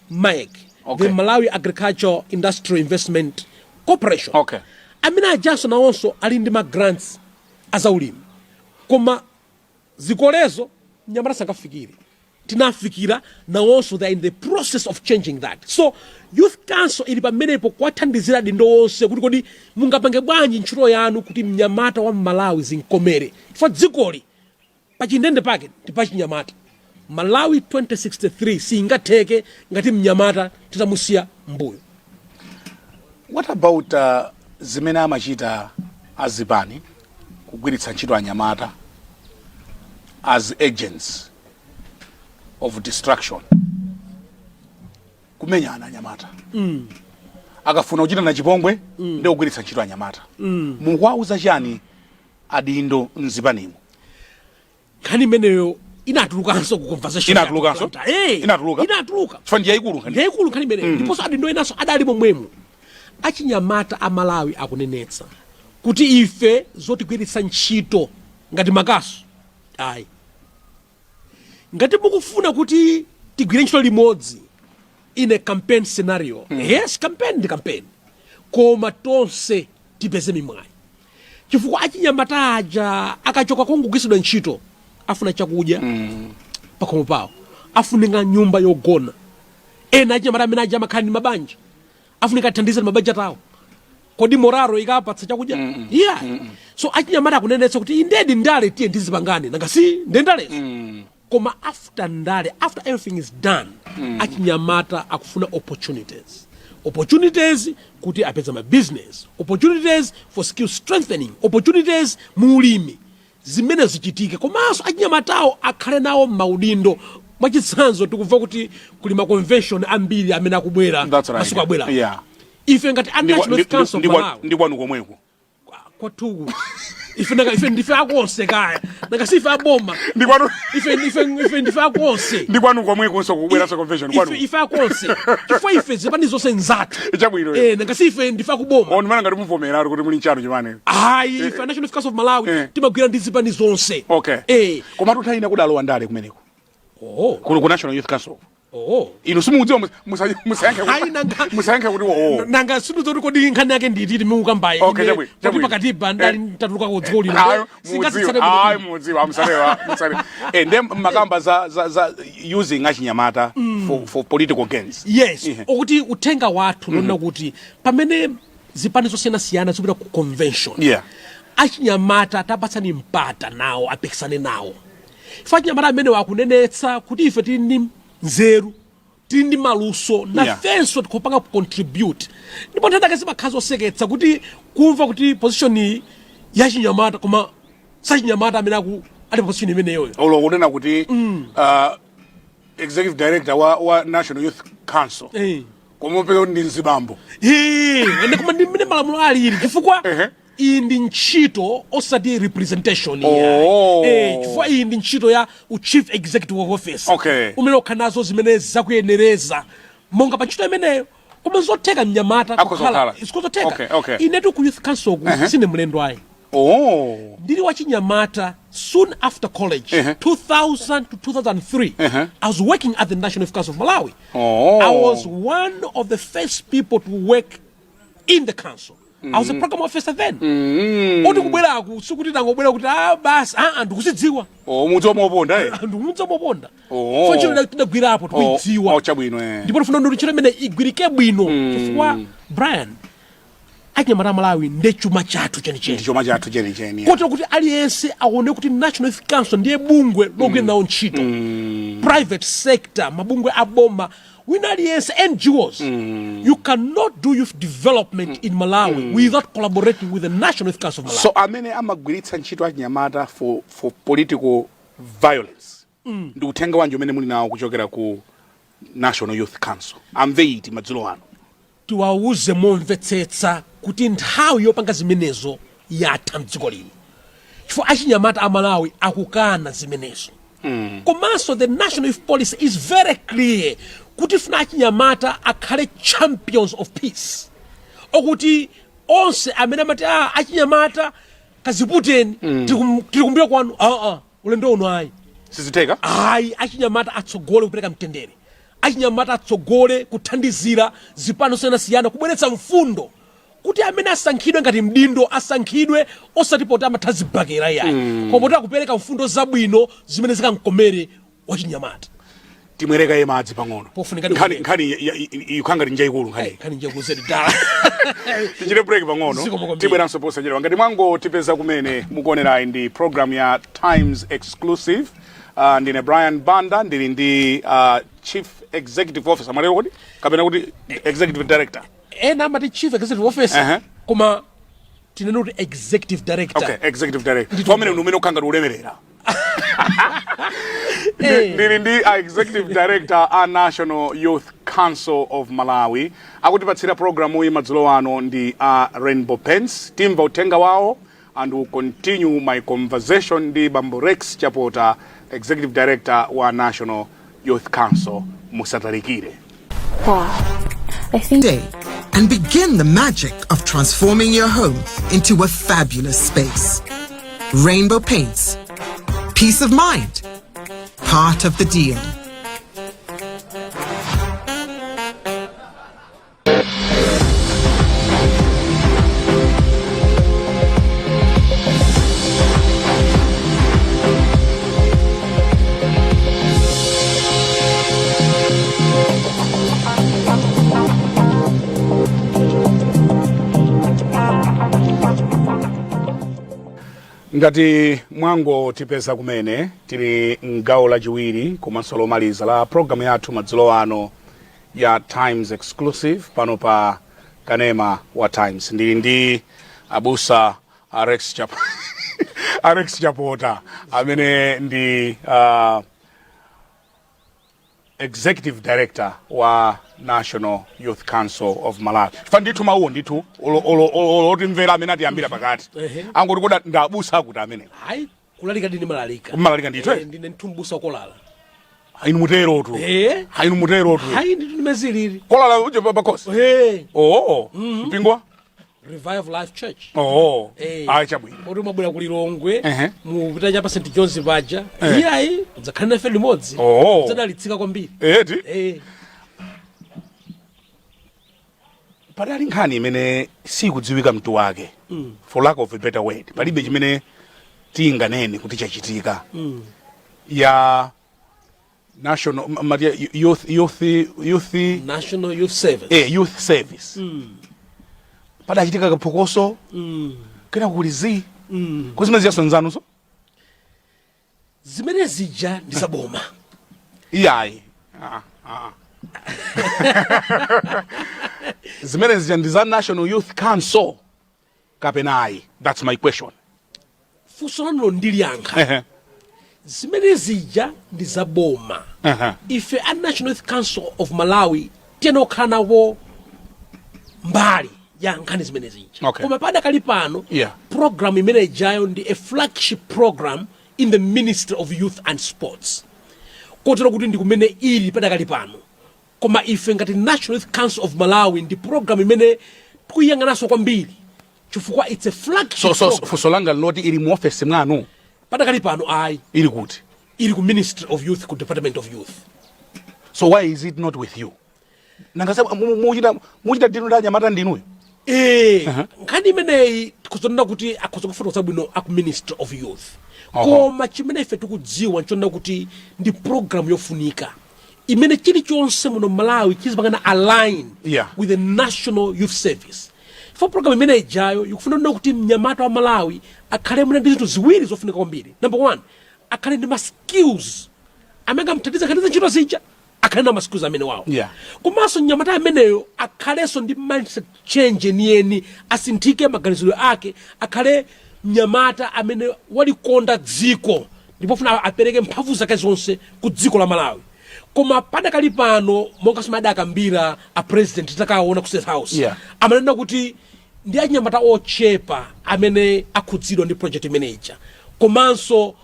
Mike the Malawi Agricultural Industrial Investment Corporation. Amina ajaso na onso ali ndi ma grants azaulimi koma zikolezo nyamata sangafikiri tinafikira na onso they are in the process of changing that. So Youth Council ili pamenepo kwathandizira dindo onse kuti kodi mungapange bwanji ntchito yanu kuti mnyamata wa Malawi zinkomere for dzikoli pachindende pake tipachinyamata. Malawi 2063 singatheke ngati mnyamata titamusiya mbuyo. What about zimene amachita azipani kugwiritsa ntchito anyamata as agents of destruction kumenyana anyamata akafuna kuchita na chipongwe ndi kugwiritsa ntchito anyamata mukwauza chani adindo mzipanimo nkhani imeneyo inatulukanso ku conversation inatuluka chifani yaikulu nkhani imeneyo ndiponso adindo enaso adali momwemo achinyamata a Malawi akunenetsa kuti ife zotigwiritsa ntchito ngati makaso ayi ngati mukufuna kuti tigwire ntchito limodzi in a campaign scenario. Yes, campaign ndi campaign koma tonse tipeze mimwayi chifukwa achinyamata aja akachoka kungugwisidwa ntchito afuna chakudya pakhomo pawo afunika nyumba yogona ena achinyamata amene aja amakhali ndi mabanja afunika thandiza mabanja tawo kodi moraro ikapatsa chakudya so achinyamata akunenetsa kuti indedi ndale tiye ndizipangane nangasi ndendalezo koma after ndale after everything is done achinyamata akufuna opportunities kuti apeza ma business, opportunities for skill strengthening, opportunities muulimi zimene zichitike komanso achinyamatawo akhale nawo maudindo. Mwachitsanzo tikuva kuti kuli ma convention ambiri amene akubwera masuku abwera ife ngati National Youth Council of Malawi ndi kwanu komweko kwathuku ife ndife akonse kaya nakasife aboma ndi kwanu ife ndife akonse ndi kwanu komweko so kubwera sa convention kwanu ife akonse chifukwa ife zipani zonse nzathu chabwino nakasife ndife akuboma ono mana ngati muvomera kuti muli ncharo chimane hayi ife National Youth Council of Malawi timagwira ndi zipani zonse koma tuthaina kudalowa ndale kumeneko kuno ku National Youth Council ino simudziwa musayankhe kuti nanga situ zoti kodi nkhani yake ndititi miukambaye kuti pakatipa ndali tatuluka kudziko lino mudziwa amsalewa nde makamba za using achinyamata for political gains. Yes, okuti uthenga wathu nona kuti pamene zipani zosiyanasiyana zikupita ku convention achinyamata tapatsani mpata nawo apekesane nawo ife achinyamata amene wakunenetsa kuti ife tili ndi nzeru tili ndi maluso na fenso tikupanga contribute ndipo nthawi zimakhazi oseketsa kuti kumva kuti position ya chinyamata koma sachinyamata amene ali position imeneyo kunena kuti executive director wa National Youth Council komopeka kuti ndi nzibambo ende koma ndi mmene malamulo alili chifukwa iyi ndi ntchito osati representation chifukwa iyi ndi ntchito ya chief executive office umene ukhala nazo zimene zakuyenereza monga pa ntchito imeneyo koma zotheka mnyamata kukhala isikozotheka inetu ku youth council ku sine mlendo ayi ndili wachinyamata soon after college 2000 to 2003 I was working at the National Youth Council of Malawi. I was one of the first people to work in the council. I was a program officer then. Oti kubweraku sikuti ndangobwera kuti basi ndikuzidziwa. Munthu omoponda Munthu omoponda. So chiro tidagwirapo tikudziwa. Chabwino Ndipo ndifuna ndo chiro imene igwirike bwino chifukwa Brian achinyamata Malawi ndi chuma chathu chenicheni. Ndi chuma chathu chenicheni. Kotero kuti aliyense aone kuti National Youth Council ndiye bungwe logwira nawo ntchito. Private sector, mabungwe aboma, wina aliyense NGOs. You cannot do youth development in Malawi without collaborating with the National Youth Council of Malawi. So amene amagwiritsa ntchito achinyamata for political violence. Ndi uthenga wanji umene muli nawo kuchokera ku National Youth Council. Amve iti madzulo ano. Tiwauze momvetsetsa kuti nthawi yopanga zimenezo yatha mdziko lino. Chifukwa achinyamata a Malawi akukana zimenezo. Komanso the National Youth Policy is very clear kuti funa achinyamata akhale champions of peace. Okuti onse amene amati achinyamata kaziputeni tikumbira kwanu ulendo uno ayi. Siziteka? Achinyamata atsogole kupereka mtendere. Achinyamata atsogole kuthandizira zipano siyana kubweretsa mfundo. Kuti amene asankhidwe ngati mdindo asankhidwe osati poti amathazibakera yayi. Koma poti akupereka mfundo zabwino zimene zikamkomere wachinyamata. Timwereka ye madzi pang'ono. Nkhani yukhanga njayikulu nkhani. Nkhani njayikulu zedi dala. Tichire break pang'ono. Tibweranso posachedwa. Ngati mwango tipeza kumene mukuonera ndi program ya Times Exclusive. Ndine Brian Banda ndili ndi Chief Executive Officer malero kodi kapena kuti Executive Director. Amati Chief Executive Officer. Koma tinene kuti Executive Director. Okay, Executive Director. Pamene umene ukhanga ulemerera. Ndili ndi Executive Director a National Youth Council of Malawi. Akutipatsira programu madzulo ano ndi Rainbow Paints. Timva uthenga wawo and will continue my conversation ndi Bambo Rex Chapota, Executive Director wa National Youth Council. Musatalikire. Wow. I think Day and begin the magic of transforming your home into a fabulous space. Rainbow Paints. Peace of mind. Part of the deal. Ngati mwango tipeza kumene tili ngawo lachiwiri komanso lomaliza la programu yathu madzulo ano ya Times Exclusive pano pa kanema wa Times. Ndili ndi abusa Rex Chapota amene ndi Executive Director wa National Youth Council of Malawi. Fanditu mauwo nditu otimvera amene atiyambira pakati. Angoti koda ndabusa akuti amene. Hayi kulalika ndini malalika. Malalika ndithu. Ndine ntumbusa kolala. Hayi mutero tu. Hayi mutero tu. Hayi nditu nimeziliri. Kolala uje pakosi. Mpingwa? Revive Life Church. Chabwino. Ori mabwera kulilongwe mu pita pa St John's Baja. Iyayi udzakhala nafe limodzi. Udzadalitsika kwambiri. Padali nkhani imene sikudziwika mtu wake for lack of a better word. Palibe chimene tinganene kuti chachitika ya National National Youth Service. Youth Service. Padachitika kaphokoso kena kulizi kuzimene ziyasonzano so zimene zija ndi zaboma iyayi zimene zija ndi za National Youth Council kapenayi. That's my question. Fuso lano ndili yankha zimene zija ndi zaboma. Ife a National Youth Council of Malawi tenokhala nawo mbali ya nkhani zimene zija. Koma padakali pano program imene ijayo ndi a flagship program in the Ministry of Youth and Sports. Kotero kuti ndi kumene ili padakali pano. Koma ife ngati National Youth Council of Malawi ndi program imene tikuyang'ananso kwambiri chifukwa it's a flagship program. So langa loti ili mu office mwanu padakali pano ayi ili kuti ili ku Ministry of Youth ku Department of Youth. So why is it not with you? Nangasa muchita dinu la nyamata ndinuyo. Nkhani imeneyi tikuzonena kuti akhoza kufotokoza bwino aku Ministry of Youth. Koma chimene ife tikudziwa nchonena kuti ndi program yofunika imene chilichonse muno Malawi chizipangana align with the National Youth Service. For program imene ijayo ikufuna kuti mnyamata wa Malawi akhale muna ndi zinthu ziwiri zofunika kwambiri. Number 1, akhale ndi ma skills amenga mthandiza khaliza ntchito zija, akhale na ma skills amene wawo. Komanso mnyamata ameneyo akhalenso ndi mindset change niyeni, asinthike maganiziro ake, akhale mnyamata amene walikonda dziko ndipo funa apereke mphamvu zake zonse ku dziko la Malawi. Koma padakali pano monga simadakambira a president takaona ku State House amanena kuti ndi anyamata ochepa amene akhudzidwa ndi project manager, komanso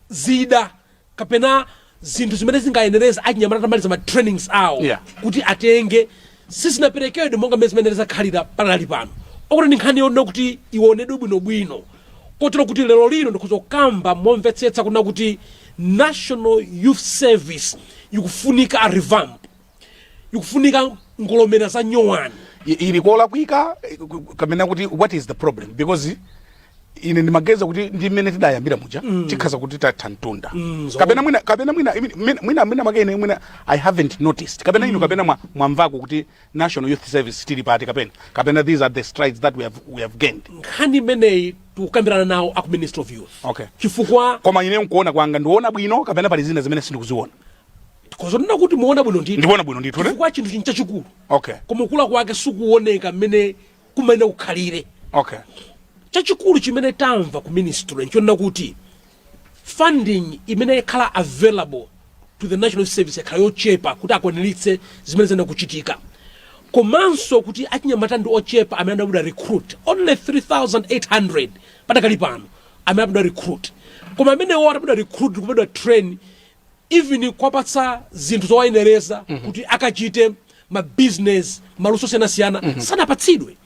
zida kapena zinthu zimene zingayenereza anyamata tamaliza ma trainings awo kuti atenge sisinaperekedwe monga mmene zimene zakhalira padakali pano. Okuti ndi nkhani yonena kuti iwonedwe bwinobwino, kotero kuti lero lino ndikuzokamba momvetsetsa kuna kuti National Youth Service ikufunika a revamp, ikufunika ngolomera za nyowani. Ilikola kuika kamena kuti what is the problem, because ine ndimageza kuti ndi mmene tidayambira muja tikhaza kuti tatantunda kapena mwina makene mwina I haven't noticed kapena inu kapena mwamvako kuti National Youth Service still party kapena these are the strides that we have gained. Nkhani imeneyi tukambirana nawo aku Ministry of Youth. Chifukwa koma ine nkuona kwanga ndiona bwino kapena pali zina zimene sindikuziona. Kozonena kuti muona bwino ndithu. Ndiona bwino ndithu. Chifukwa chinthu chinchachikulu. Koma kula kwake sikuoneka mmene kumene kukhalire. Chachikulu chimene tamva ku ministry nchonena kuti funding imene khala available to the National Service yakhala yochepa kuti akwaniritse zimene zina kuchitika. Komanso kuti achinyamata ndi ochepa amene anabuda recruit only 3,800 padakali pano amene anabuda recruit. Koma amene wo anabuda recruit kubuda train even kwapatsa zinthu zowayenereza kuti akachite ma business maluso siyana sanapatsidwe,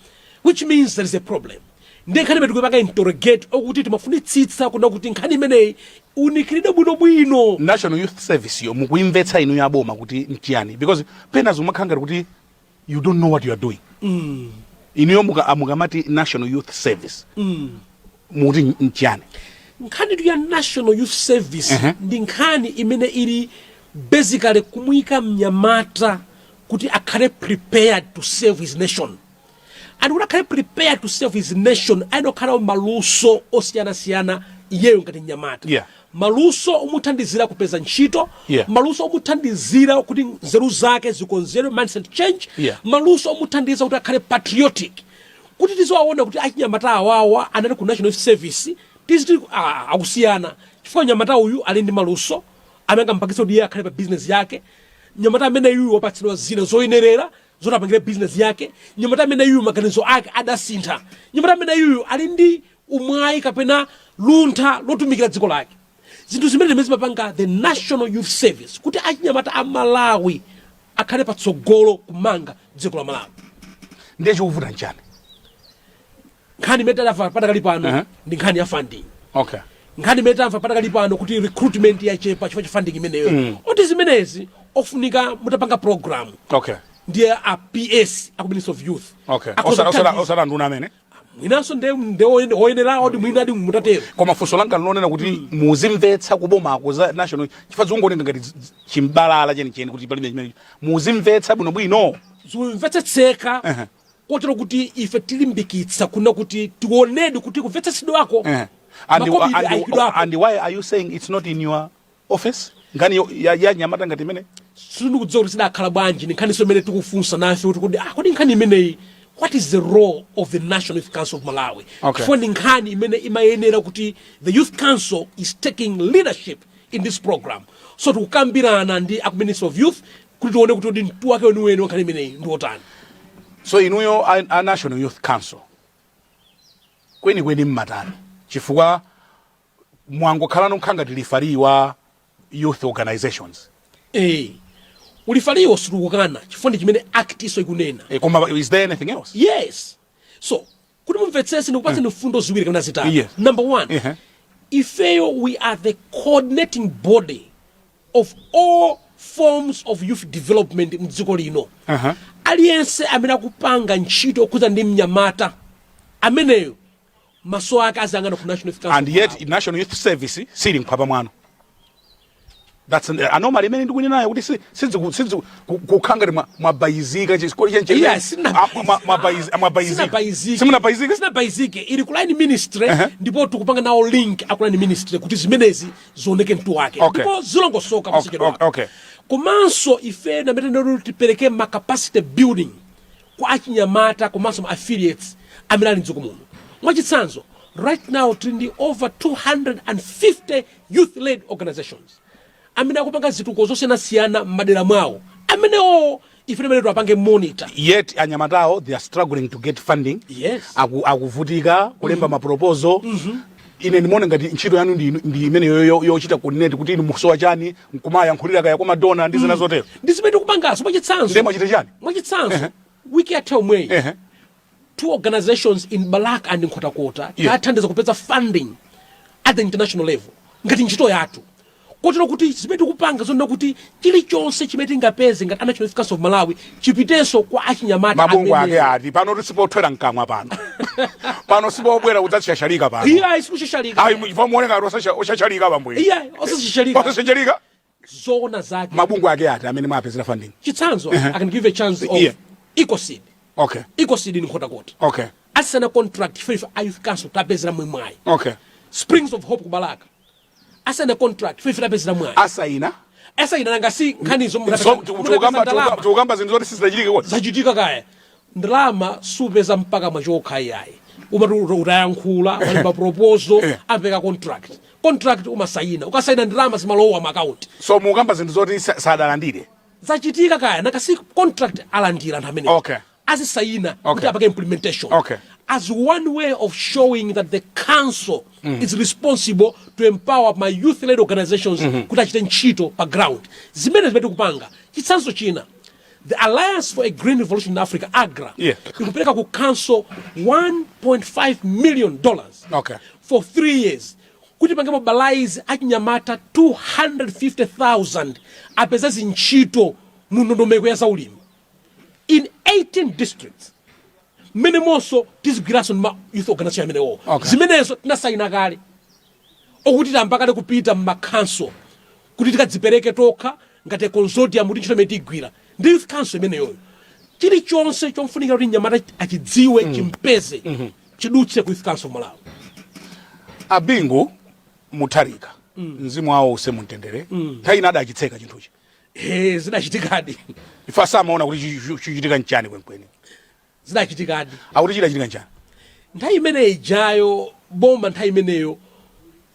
which means there is a problem. Ndi nkhani imene tikupanga interrogate okuti timafunitsitsa kuna kuti nkhani imeneyi unikilide bwinobwino. National Youth Service yo mukuimvetsa inu yaboma kuti ntiyani, because pena zomakhangara kuti you don't know what you are doing. Inu mukamati National Youth Service muti ntiyani. Nkhani tu ya National Youth Service ndi nkhani imene ili basically kumuyika mnyamata kuti akhale prepared to serve his nation. And when I prepared to serve his nation, I don't care maluso osiyana iyeyo ngati nyamata. Maluso omuthandizira kupeza ntchito, maluso omuthandizira kuti nzeru zake zikonzere mindset change, maluso omuthandiza kuti akhale patriotic. Kuti tizowaona kuti achinyamata awawa anali ku National Service, tiziti akusiyana. Chifukwa nyamata uyu ali ndi maluso, amene mpakisa kuti iye akhale pa business yake. Nyamata amene uyu wapatsidwa zina zoyenerera zona pangire business yake. Nyamata amene uyu maganizo ake adasintha. Nyamata amene uyu ali ndi umwayi kapena luntha lotumikira dziko lake. Zinthu zimene zimapanga the National Youth Service kuti achinyamata a Malawi akhale patsogolo kumanga dziko la Malawi. Ndiye chikuvuta nchani? Nkhani imene tamva padakali pano ndi nkhani ya funding. Nkhani imene tamva padakali pano kuti recruitment yachepa chifukwa cha funding imeneyo. Oti zimenezi ofunika mutapanga program. Ndiye a PS a Ministry of Youth. Osala nduna amene mwinanso nde oyenera oti mwina adi mutatero. Koma funso langa linonena kuti muzimvetsa kubomako za national chifukwa zongoneka ngati chimbalala chenicheni kuti palibe chimene muzimvetsa bwinobwino. Zimvetsetseka kotero kuti ife tilimbikitsa kuna kuti tionedi kuti kumvetsetsedwa wako. And why are you saying it's not in your office? Ngani ya nyamata ngati imene? Sindikudziwa kuti sidakhala bwanji nkhani so imene tikufunsa nafe kuti kodi nkhani imeneyi what is the role of the National Youth Council of Malawi? Okay. For nkhani imene imayenera kuti the Youth Council is taking leadership in this program. So tukambirana ndi a Minister of Youth kuti tione kuti mtu wake weniweni nkhani imeneyi ndi otani. So inuyo a National Youth Council kweni mmatani chifukwa mwangokhala nkhanga tilifaliwa youth organizations. Ulifaliwa situkukana chifukwa ndi chimene act iso ikunena. Koma is there anything else? Yes. So kuti mumvetsese ndikupatse mfundo ziwiri kana zitatu. Yes. Number one, ifeyo we are the coordinating body of all forms of youth development mdziko lino. Aliyense amene akupanga ntchito kuza ndi mnyamata ameneyo maso ake azangana ku National Youth Council. And yet National Youth Service sili mkhapa mwano. That's an anomaly imene ndikunena nayo kuti sizi kukhanga mabayizika chisikoli chenche. Yes, mabayizike ili ku line ministry ndipo tukupanga nawo link aku line ministry kuti zimenezi zoneke mtu wake. Ndipo zilongosoka msikero. Okay. Komanso ife na metendo tipereke ma capacity building kwa achinyamata komanso ma affiliates amene ali mdziko muno. Mwachitsanzo right now tindi over 250 youth led organizations amene akupanga zituko zosiyana m'madera mwawo amenewo ife timene tiwapange monitor. Yet anyamatawo they are struggling to get funding. Yes. Akuvutika kulemba ma proposal. Ine ndimone ngati ntchito yanu ndi imene yochita coordinate kuti inu mukusowa chani nkumaya nkhulira kaya kwa madona ndi zina zotero. Ndi zimene tikupangaso mwachitsanzo. Ndi mwachita chani? Mwachitsanzo wiki yathomwe two organizations in Balaka and in Chapota tathandiza kupeza funding at the international level ngati ntchito yathu. Kotero kuti zimene tikupanga zonena kuti chilichonse chimene tingapeze ngati National Youth Council of Malawi chipiteso kwa achinyamata amene. Mabungwe ake ati pano tisipothwera mkamwa pano. Pano sibobwera udzachashalika pano. Iya isikuchashalika. Ayi muoneka osachashalika bambo. Iya osachashalika. Osachashalika. Zona zake. Mabungwe ake ati amene mwapezera funding. Chitsanzo I can give a chance of EcoSeed. Okay. EcoSeed in Chapota. Okay. Asana contract for Youth Council tapezera mwimwayi. Okay. Springs of Hope kubalaka. Asana contract for tapezera mwimwayi. Asaina ngasi nkhanizo tukamba zinthu zoti sizachitike kodi. Zachitika kaya. Ndalama supeza mpaka mwachoka yayi. Utayankhula walimba proposal apeka contract umasaina ukasaina ndalama zimalowa mu account. So mukamba zinthu zoti sadalandire. Zachitika kaya nakasi contract alandira anthu amene. Okay. Azisaina kuti apake implementation. Okay. As one way of showing that the council is responsible to empower my youth-led organizations kuti achite ntchito pa ground. Zimene zimene kupanga. Chitsanzo china. The Alliance for a Green Revolution in Africa, AGRA, ikupeleka ku council $1.5 million for 3 years. Kuti pange mobilize achinyamata 250,000 apeza ntchito mu ndondomeko ya zaulimi. In 18 districts. Mene monso tizigwiraso ma youth organization amenewo. Zimenezo tinasaina kale. Okuti tampakale kupita mma council. Kuti tikadzipereke tokha ngati consortium kuti ntchito imene tigwira. Ndi youth council imeneyo. Chilichonse chomfunika kuti nyamata achidziwe chimpeze chidutse ku youth council of Malawi. Abingu mutharika mzimu wawo usemumtendere nthawi ina adachitseka chinthuchi. Zidachitikadi. Ifa samaona kuti chichitika nchani kwenikweni. Zidachitikadi. Akuti chidachitika nchani. Nthawi imeneyo ijayo bomba nthawi imeneyo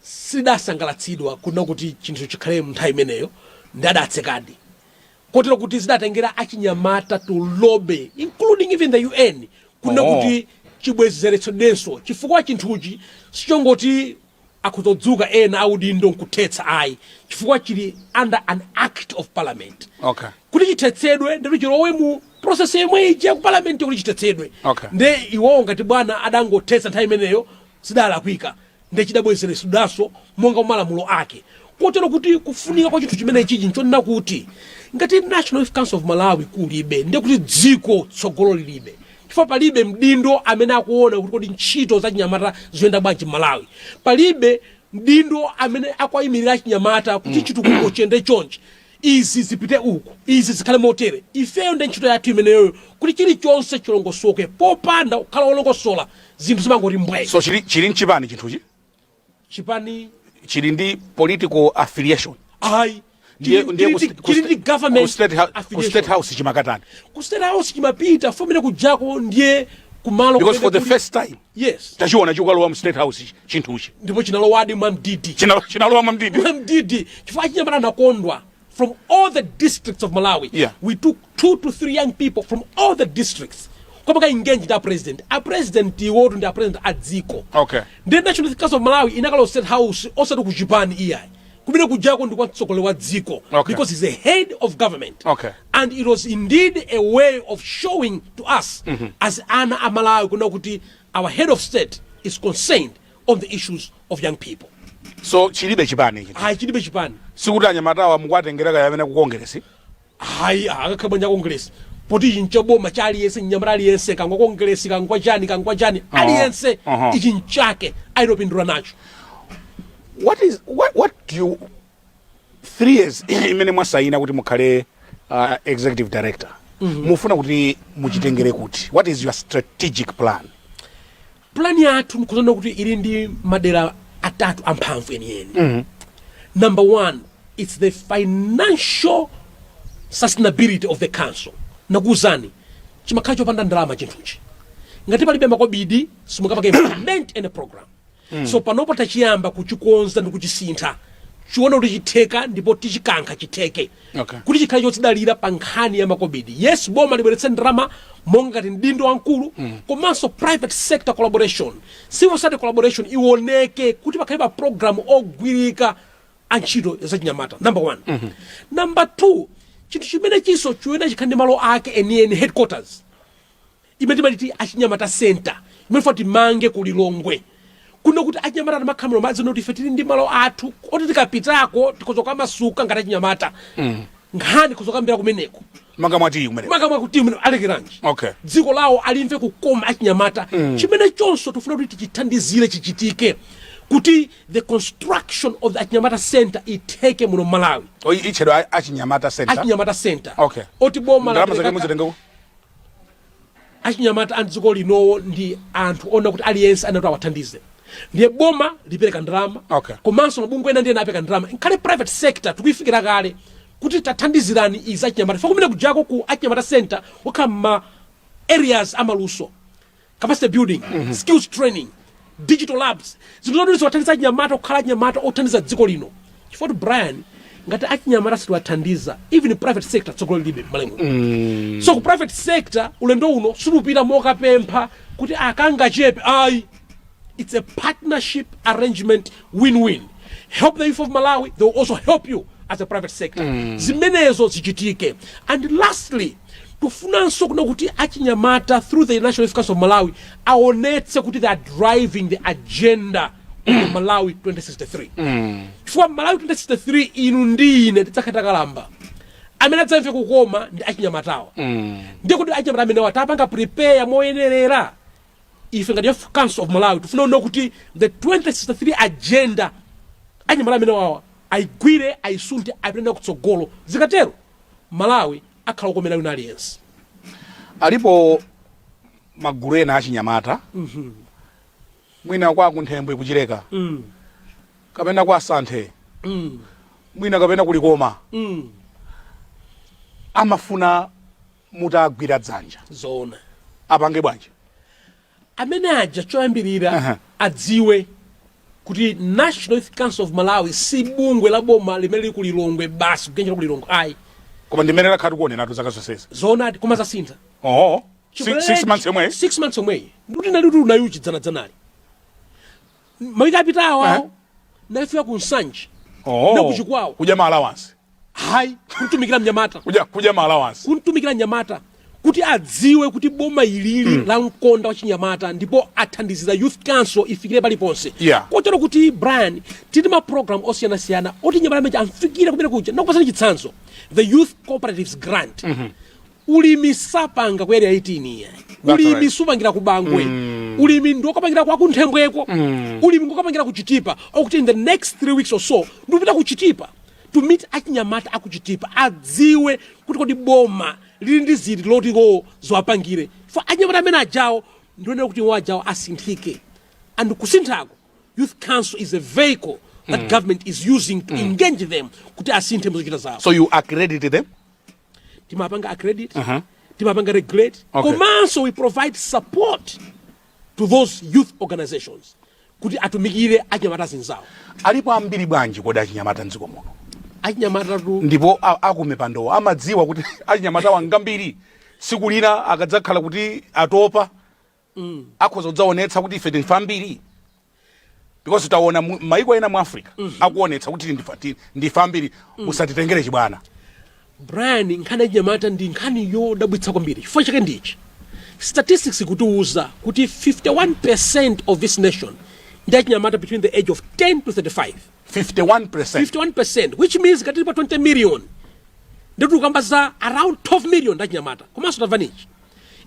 sidasangalatsidwa kuna kuti chinthu chikhale nthawi imeneyo ndadatsekadi. Kotero kuti zidatengera achinyamata to lobby including even the UN kuna kuti chibwezeretsodenso chifukwa chinthuchi sichongoti akuzodzuka ena audindo nkuthetsa ayi chifukwa chili under an act of parliament. Okay. Kuti chithetsedwe ndipo chilowe mu process yemwe ija ku parliament kuti chithetsedwe. Okay. Nde iwo ngati bwana adangothetsa nthawi imeneyo sidalakwika nde chidabwezeretsodaso monga malamulo ake. Kotero kuti kufunika kwa chinthu chimene chiji nchonena kuti ngati National Youth Council of Malawi kulibe nde kuti dziko tsogolo lilibe. Chifukwa palibe mdindo amene akuona kuti kodi ntchito za chinyamata zoyenda bwanji Malawi. Palibe mdindo amene akuyimirira chinyamata kuti chitukuko chiyende chonchi. Izi zipite uku, izi zikhale motere. Ifeyo ndi ntchito yathu imeneyo kuti chilichonse chilongosoke popanda kukhala olongosola zinthu zimangoti mbwe. So chili nchipani chinthuchi? Chipani chili ndi political affiliation. Ayi. ndiye government ku state house chimakatani ku state house chimapita fomene kujako ndiye kumalo because for the first time yes tachiona chikalowa mu state house chinthuchi ndipo chinalowadi mwamdidi chinalowa mwamdidi chifukwa chinyamata nakondwa from all the districts of Malawi. Yeah. We took 2 to 3 young people from all the districts. Kwamaka engaged a president iwotu ndi a president adziko. Okay. The National Youth Council of Malawi inakalo state house osati ku Japan iyai. Kumene kujako ndi kwa mtsogoleri wa dziko. Okay. Because he's the head of government. Okay. And it was indeed a way of showing to us as ana a Malawi kuna kuti our head of state is concerned on the issues of young people. So chilibe chipani chilibe chipani sikuti anyamatawa mukwatengereka yamene ku Congress akakhabwanya Congress poti chinchoboma chaliyense nyamata aliyense kangwa Congress kangwa chani aliyense ichi nchake ayinopindula nacho. What do you 3 years imene mwasayina kuti mukhale executive director mufuna kuti muchitengere kuti what is your strategic plan yathu nkuzona kuti ili ndi madera atatu amphamvu enieni. Number 1, it's the financial sustainability of the council. Nakuzani chimakhala chopanda ndalama chinthuchi ngati palibe makobidi simukapaka implement any program. So panopo tachiyamba kuchikonza ndi kuchisintha chiona kuti chitheka ndipo tichikankha chitheke kuti chikhale chotidalira pa nkhani ya makobidi. Yes, boma libweretse ndalama monga ngati mdindo wankulu komanso private sector collaboration, civil society collaboration iwoneke kuti pakhale pa program ogwirika antchito za chinyamata. Number 1. Number 2, chinthu chimene chiso chiwena chikhale ndi malo ake enieni headquarters imene timatiti achinyamata center imene foti mange ku Lilongwe kuno kuti achinyamata amakhamira madzi noti ife tili ndi malo athu oti tikapitako tikozoka masuka ngati achinyamata nkhani kuzokambira kumeneko makamwati umene alekeranji dziko lawo alimve kukoma achinyamata chimene chonso tifuna kuti tichithandizire chichitike kuti the construction of the achinyamata center iteke muno Malawi. Ichedwa achinyamata center oti boma la achinyamata andziko linowo ndi anthu ona kuti aliyense anati awathandize ndiye boma lipereka ndalama komanso mabungwe ena ndiye apereka ndalama nkhale private sector tikuifikira kale kuti tathandizirani iza achinyamata fa kumene kujako ku achinyamata center wakhala areas amaluso capacity building skills training digital labs zinthu wathandiza achinyamata kukhala achinyamata othandiza dziko lino chifukwa Brian ngati achinyamata sitiwathandiza even private sector tsogolo libe malengo. So ku private sector ulendo uno supita mokapempha kuti akangachepe ayi. It's a partnership arrangement, win-win. Help the youth of Malawi, they will also help you as a private sector. Zimenezo zichitike. And lastly, tufunanso kuna kuti achinyamata through the National Youth Council of Malawi aonetse kuti they are driving the agenda of Malawi 2063. For Malawi 2063 inu ndine tidzakatakalamba. Amene adzamve kukoma ndi achinyamatawa. Ndiye kuti achinyamata amene watapanga prepare moyenerera. If the Youth Council of Malawi to know kuti the 2063 agenda anyamala amene wawa aigwire aisunte apenda kutsogolo zikatero Malawi akhala komera una alliance alipo magulu ena achinyamata mwina kwa kunthembwe kuchileka kapena kwa Santhe mwina kapena kulikoma amafuna mutagwira dzanja zona apange bwanji amene aja choyambirira adziwe kuti National Youth Council of Malawi si bungwe la boma limene lili ku Lilongwe basi kugenjera ku Lilongwe ayi koma ndimene lakhati kuonera zaka zonsezi zona koma zasintha 6 months omwe 6 months omwe nduti nali unayuchi dzanali mawika apitawo nafika ku Nsanje na kuchikwawo kuja ma allowance hayi kuntumikira mnyamata kuja ma allowance kuntumikira mnyamata kuti adziwe kuti boma ilili la mkonda wa chinyamata ndipo athandizira Youth Council ifikire paliponse kotero kuti Brian tili ma program osiyana oti nyamata meja amfikire kumene kuja nakupasani chitsanzo the Youth Cooperatives Grant ulimi sapanga ku area 18 ya ulimi supangira ku Bangwe ulimi ndokapangira kwa kunthembweko ulimi ngokapangira ku Chitipa okuti in the next 3 weeks or so ndupita ku Chitipa to meet achinyamata akuchitipa adziwe kuti kodi boma lili ndi zili lotiko zoapangire for anyamata amene ajawo ndionera kuti wajawo asinthike and kusinthako Youth Council is a vehicle that government is using to engage them kuti asinthe muzochita zawo. So you accredit them? Timapanga accredit, timapanga regulate, komanso we provide support to those youth organizations kuti atumikire achinyamata zinzawo. Alipo ambiri bwanji kodi achinyamata mdziko muno? Achinyamata ndipo akumipandowo amadziwa kuti achinyamata wangambiri siku lina akadzakhala kuti atopa akhoza kudzaonetsa kuti ife ndife ambiri, because taona maiko ena mu Africa akuonetsa kuti ndife ambiri, musatitengere chibwana. Brian, nkhani achinyamata ndi nkhani yodabwitsa kwambiri. Chifukwa chake ndichi statistics ikutiuza kuti 51% of this nation ndi achinyamata between the age of 10 to 35. 51%, which means katilipa 20 million. Ndetu kambaza around 12 million da chinyamata. Komanso advantage.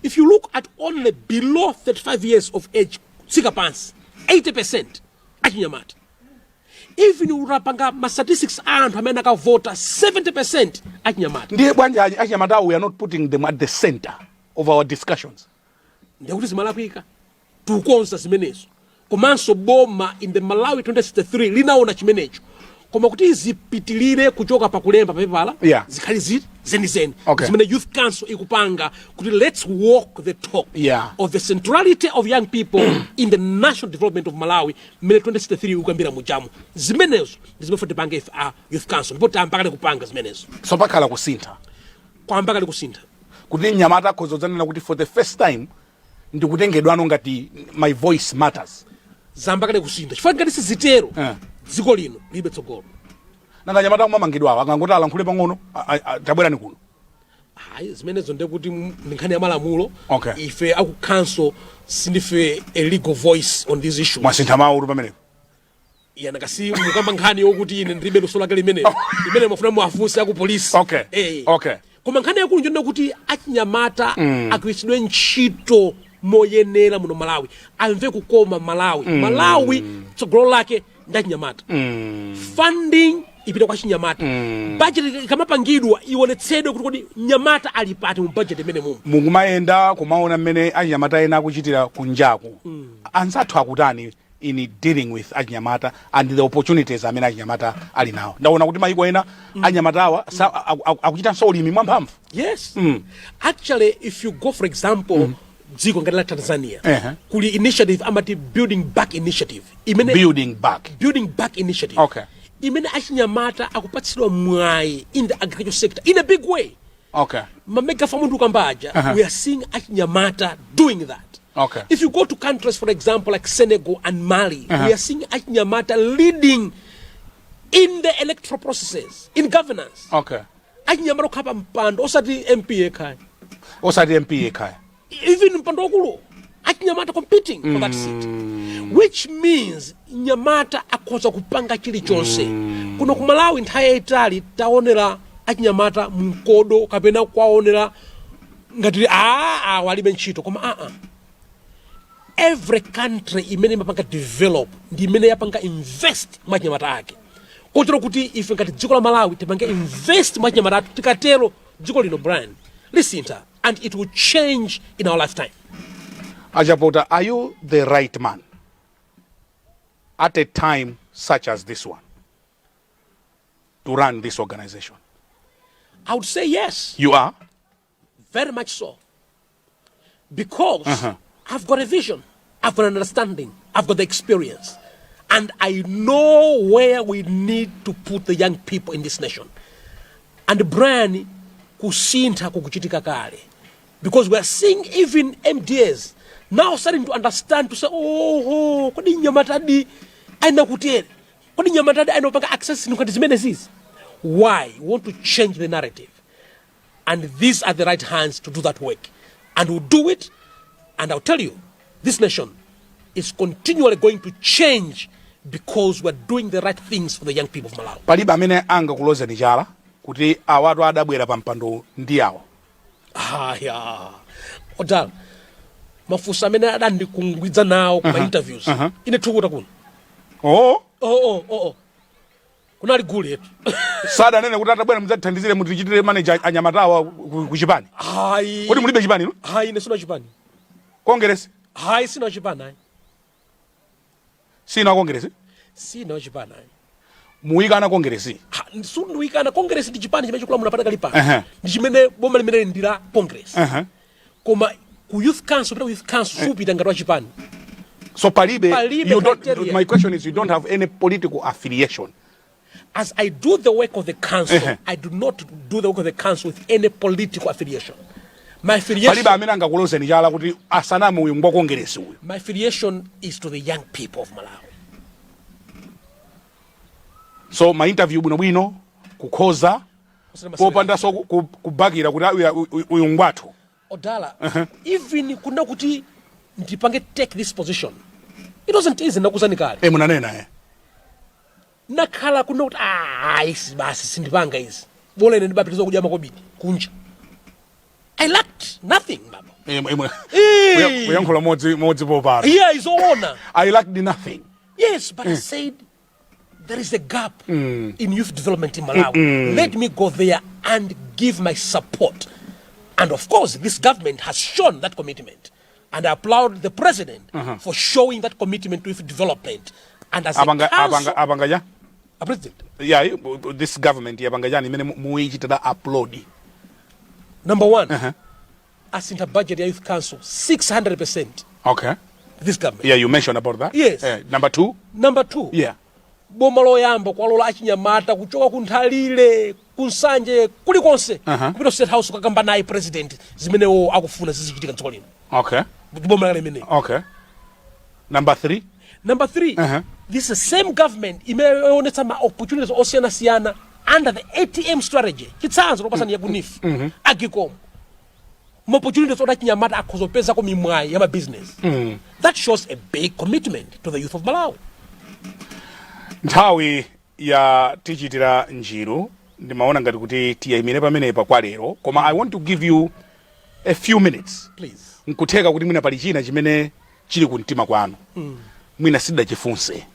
If you look at only below 35 years of age, sika pants, 80% achinyamata. Even urapanga ma statistics anthu amene akavota 70% achinyamata. Ndiye bwanja achinyamata, we are not putting them at the center of our discussions. Ndiye kuti zimalakwika tukonza zimenezo. Komanso boma in the Malawi 2063 linaona chimenecho. Koma kuti zipitilire kuchoka pakulemba papepala, zikhali zenizeni. Zimene Youth Council ikupanga kuti let's walk the talk of the centrality of young people in the national development of Malawi. Mele 2063 ukambira mujamu. Zimenezo zimefo tipanga if Youth Council. Ndipo tampakale kupanga zimenezo. So pakala kusintha. Kwa mpakale kusintha. Kuti nyamata khozozanena kuti for the first time ndikutengedwano ngati my voice matters. Zambakale kusintha. Chifukwa ngati sizitero. Dziko lino libe tsogolo. Nanga nyamata kumamangidwa akangoti alankhule pang'ono tabwera ni kuno. Hayi zimenezo ndekuti nkhani ya malamulo. Ife aku council sindife a legal voice on this issue. Mwasintha mawu pamenepo. Yana kasi mukamba nkhani yokuti ine ndilibe luso lake limene. Limene mafuna muafunse aku police. Koma nkhani yakulu njo kuti achinyamata agwiritsidwe ntchito moyenera muno Malawi. Amve kukoma Malawi. Malawi tsogolo lake ndachinyamata. Funding ipita kwa chinyamata. Budget ikamapangidwa ionetsedwe kuti nyamata alipati mu budget imene mumu. Mungumayenda kumaona mmene achinyamata ena akuchitira kunjaku. Ansathu akutani in dealing with achinyamata and the opportunities amene achinyamata ali nawo. Ndaona kuti maiko ena achinyamatawa akuchita ulimi mwamphamvu. Yes. Actually, if you go for example dziko ngati la Tanzania, kuli initiative amati building back initiative. Building back initiative. Imene achinyamata akupatsidwa mwayi in the agricultural sector in a big way. Mamega famundu kambaja, we are seeing achinyamata doing that. If you go to countries, for example, like Senegal and Mali, we are seeing achinyamata leading in the electoral processes, in governance. Achinyamata kapa mpando, osati MP kai. Even mpando okulo, achinyamata competing for that seat. Which means nyamata akoza kupanga chilichonse. Kuno ku Malawi nthawi itali taonera achinyamata mkodo kapena kwaonera ngati walibe ntchito koma every country imene mapanga develop ndi imene yapanga invest mwachinyamata ake. Kotero kuti ife ngati dziko la Malawi tipanga invest mwachinyamata ake tikatero dziko lino brand lisintha and it will change in our lifetime. Chapota, are you the right man at a time such as this one to run this organization? I would say yes. You are? Very much so. Because I've got a vision, I've got an understanding, I've got the experience, and I know where we need to put the young people in this nation. And Brian, kusintha kukuchitika kale. Because we are seeing even MDAs now starting to understand, to say, kodi nyamata di aina kutere, kodi nyamata di aina panga access nukati zimene zizi. Why? We want to change the narrative. And these are the right hands to do that work. And we'll do it. And I'll tell you, this nation is continually going to change because we're doing the right things for the young people of Malawi. Palibe amene anga kuloza njala kuti awatu adabwera pampando ndi awo. Odala, mafusa amene adandikungwidza nawo kuma interviews. Ine tukuta kuno. Kunali gule yetu. Sada nene kuti atabwera muzatithandizire mutichitire manager anyamatawa ku Chipani. Kodi mulibe Chipani no? Ine sina Chipani. Congress? Sina Chipani. Sina Congress? Sina Chipani. muikana kongresi sunduikana kongresi ndi chipani chimene chikulamula patakali pano ndi chimene boma limene ndila congress koma ku youth council pita youth council supita ngati wa chipani. So palibe you don't, my question is, you don't have any political affiliation. As I do the work of the council, I do not do the work of the council with any political affiliation. My affiliation, my affiliation is to the young people of Malawi. So my interview bwino kukhoza popanda so kubakira kuti uyungwathu Odala, even kuna kuti ndipange take this position, it wasn't easy nakuzanikale. Munanena nakhala kuna kuti isi basi sindipanga izi bola ine ndibapitiriza kudya makobidi kunja. I lacked nothing, baba. Uyankhula modzi popara. Yeah, is honor. I lacked nothing. Yes, but I said there is a gap in youth development in Malawi. Let me go there and give my support. And of course, this government has shown that commitment. And I applaud the president for showing that commitment to youth development. And as a council, a president. Yeah, this government, upload. Number one, as in the budget, youth council, 600%. Okay. This government. Yeah, you mentioned about that. Yes. Number two? Number two. Yeah. Bomalo yambo kwa lola achinyamata kuchoka kunthalile kunsanje kulikonse kupita state house kukakamba naye president zimenewo akufuna zizichitika dziko lino. Okay. Bomalo limene. Okay. Number three? Number three, this same government imeonetsa ma opportunities osiyana under the ATM strategy. Chitsanzo lopasani yakunifu. Agicom. Ma opportunities oda chinyamata akhozopeza ko mimwayi ya business. That shows a big commitment to the youth of Malawi. Nthawi ya tichitira njiru ndimaona ngati kuti tiyayimire pamenepa kwa lero, koma I want to give you a few minutes. Please. Nkutheka kuti mwina pali china chimene chili kumtima kwanu. Mwina sida chifunse.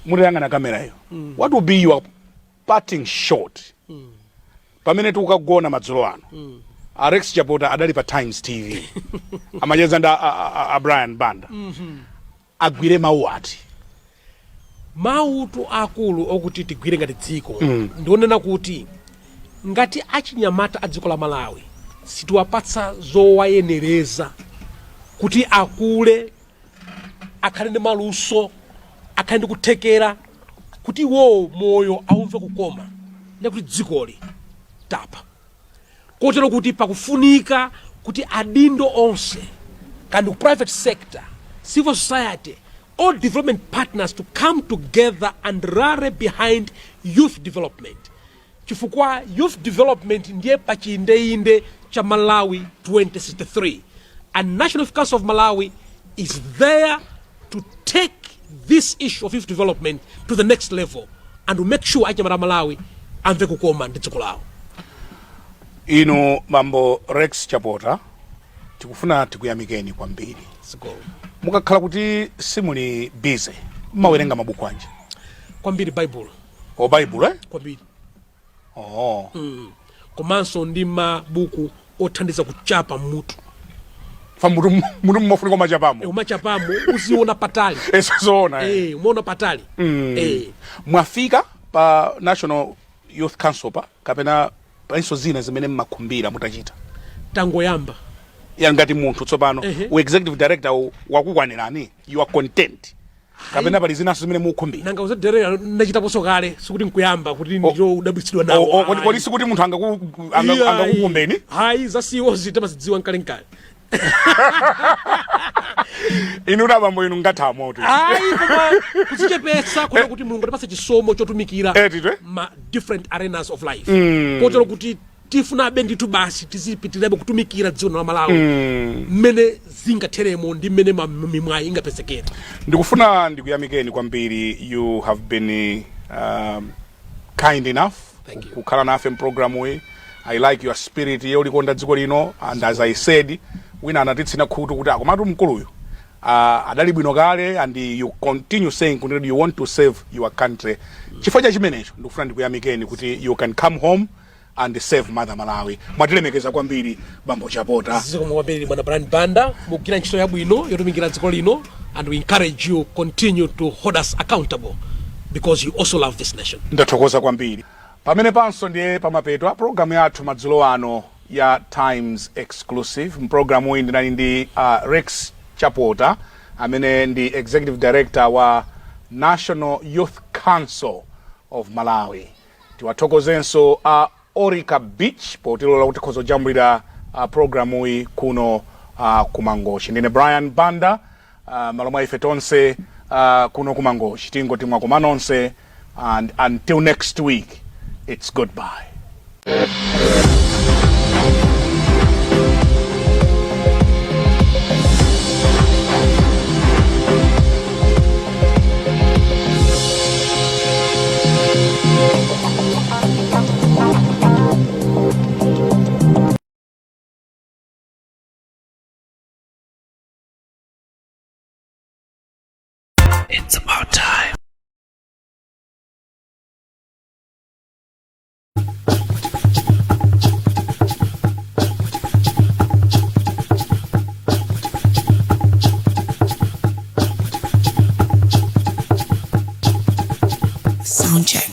Mutayang'ana kamera iyo. What will be your parting shot? Pamene tukagona madzulo ano. Rex Chapota adali pa Times TV. Amacheza nda Brian Banda. Agwire mawu ati. Mautu akulu okuti tigwire ngati dziko ndionena kuti ngati achinyamata a dziko la Malawi situwapatsa zowayenereza kuti akule akhale ndi maluso akhale ndi kuthekera kuti wo moyo aumve kukoma ndi kuti dzikoli tapa kotero kuti pakufunika kuti adindo onse kandi ku private sector, civil society, all development partners to come together and rally behind youth development. Chifukwa youth development ndiye pachinde cha Malawi 2063. And National Youth Council of Malawi is there to take this issue of youth development to the next level and to make sure achinyamata Malawi amve kukoma ndi dziko lawo. Ino mambo Rex Chapota tikufuna tikuyamikeni kwambiri. Mukakhala kuti simuli busy mawerenga mabuku anje kwambiri Bible. Bible kwambiri komanso ndi mabuku othandiza kuchapa mutu fa mutu mmofunika machapamo umachapamo uziona patali esozona umeona patali mwafika pa National Youth Council pa kapena panso zina zimene mmakhumbira mutachita tangoyamba ngati munthu tsopano u executive director wakukwanirani, you are content kapena pali zina zimene mukhumbira nanga uzadere nachitaponso kale sikuti nkuyamba kuti ndiro udabwitsidwa nawo kodi sikuti munthu angakukumbeni hayi zasiwo zitamazidziwa nkale inu nabambo inu ngatha moto koma kuzichepetsa kuona kuti mulungu atipatsa chisomo chotumikira ma different arenas of life kotero kuti tifuna ndithu basi tizipitirebe kutumikira dziko la Malawi mmene zingatheremo ndi mmene mimwayi ingapezekera. Ndikufuna ndikuyamikeni kwambiri. You have been kind enough kukhala nafe program we. I like your spirit yolikonda dziko lino, and as I said wina anatitsina khutu kuti akomatu mkuluyo adali bwino kale, and you continue saying kuti you want to save your country. Chifukwa chimenecho ndikufuna ndikuyamikeni kuti you can come home and save Mother Malawi. Mwatilemekeza kwambiri bambo Chapota. Ziko mwabiri bwana Brian Banda mukira ntchito yabwino yotumikira dziko lino, and we encourage you continue to hold us accountable. because you also love this nation. Ndathokoza kwambiri. Pamene panso ndiye pamapeto program yathu madzulo ano ya Times Exclusive. Program uyi ndinali ndi Rex Chapota amene ndi Executive Director wa National Youth Council of Malawi. Tiwathokozenso Orika Beach potilola kuti khozo jambulira program uyi kuno kumangoshi. Ndine Brian Banda malomwa ife tonse kuno kumangoshi. Tingoti mwakumanonse, and until next week, it's goodbye. It's about time. Sound check.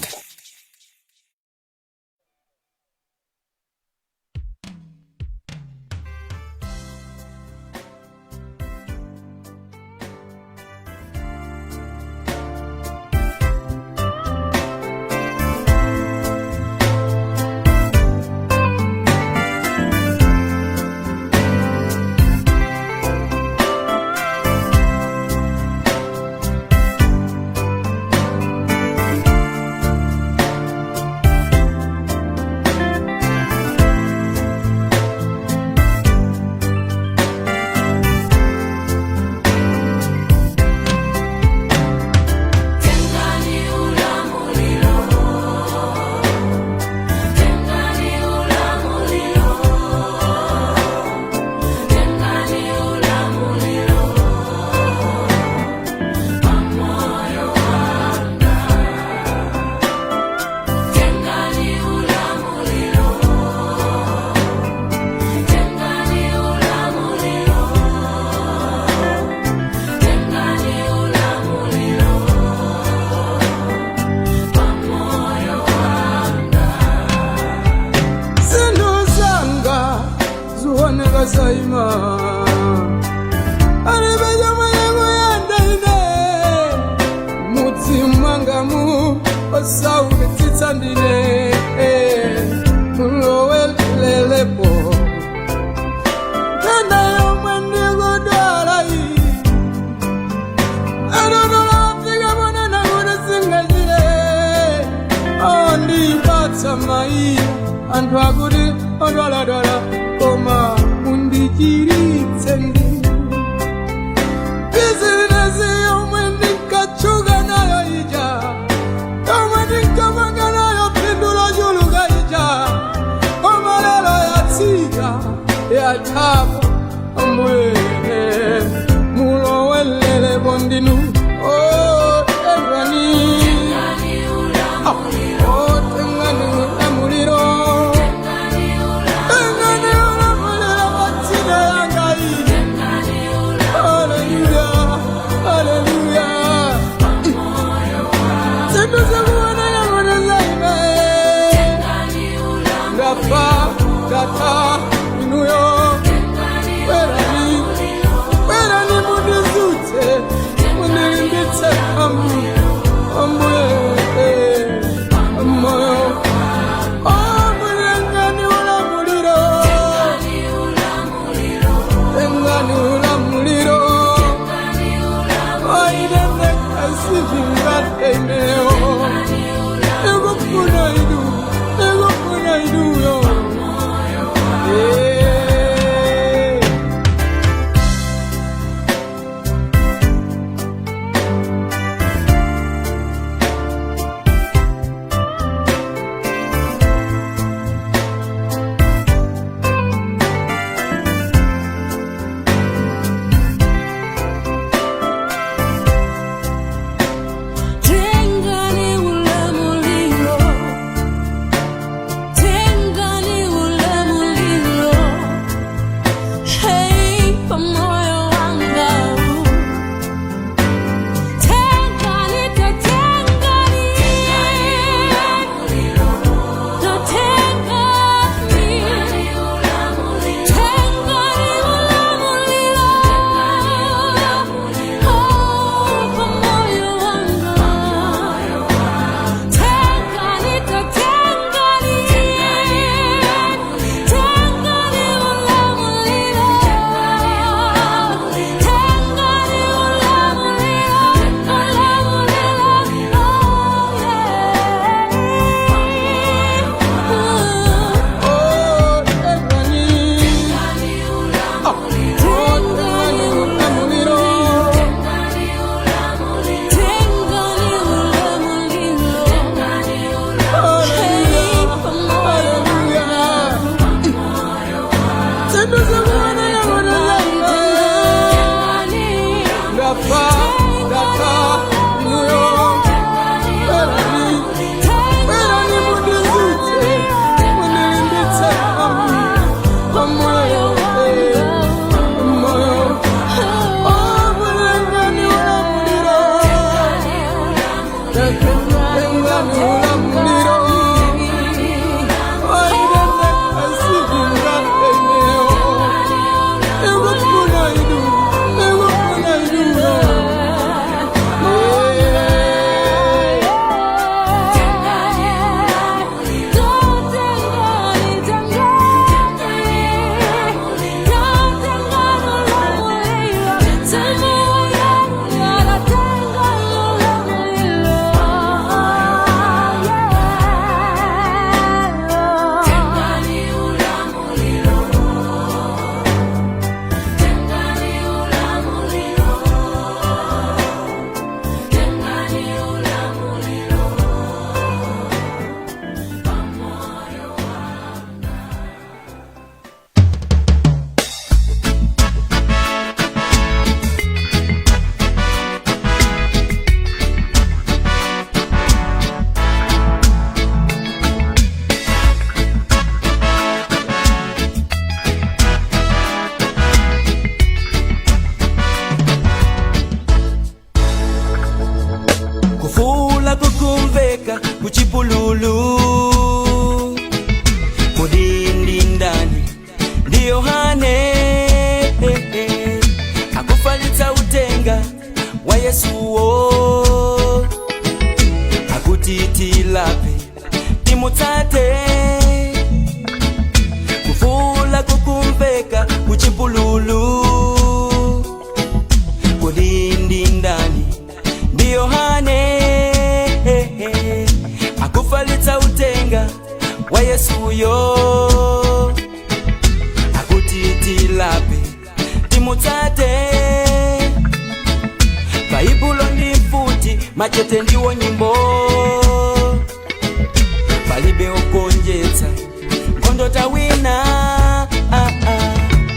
Where I need to kuchipululu kudindi ndani ndiyo hane akufalitsa utenga wa Yesuwo akutitilape timutsate kufula kukumveka kuchipululu kudindi ndani ndiyo hane akufalitsa utenga wa Yesuyo akutitilape timutsate Baibulo ndi futi machete ndiwo nyimbo palibe okonjetsa ngondo tawina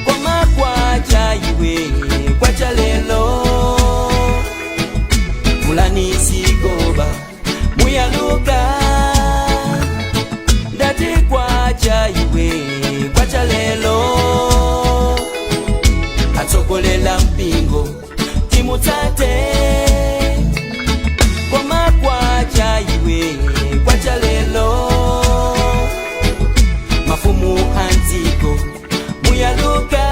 koma kwacha iwe kwacha lelo mulani sigoba muyaluka ndati kwacha iwe kwacha lelo atsogolela mpingo timutsate koma kwacha iwe kwacha lelo mafumu anziko muyaluka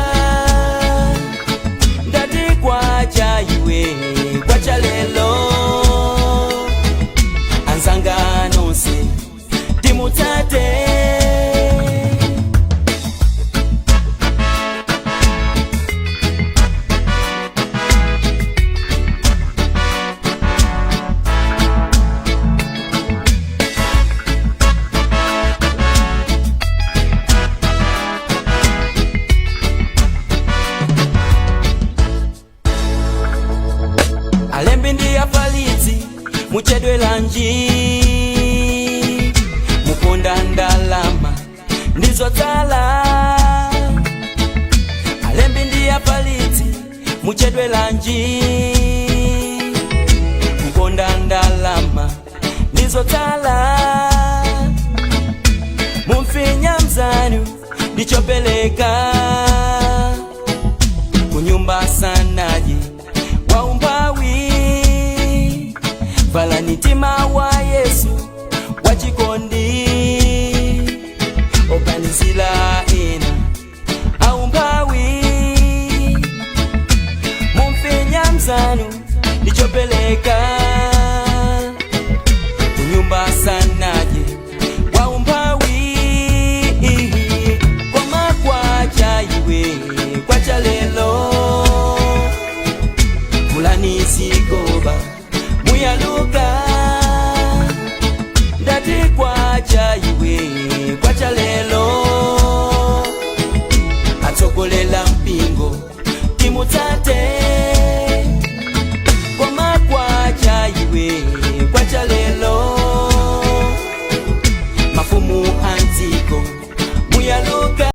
ndati kwacha iwe kwacha lelo anzanga nonse timutsate alembi ndi afalitsi muchedwe lanji mukonda ndalama ndizotsala alembi ndi afalitsi muchedwe lanji mukonda ndalama ndizotsala mumfinya mzanu ndichopeleka kunyumba sanaji waumbawi vala nitima wa Yesu wachikondi okanizila ena aumbawi mumfinya mzanu ndichopeleka kunyumba sanaje waumbawi koma kwacha iwe kwacha lelo mulani sigoba muyaluka ndati kwacha iwe kwacha lelo atsogolela mpingo timutsate koma kwacha iwe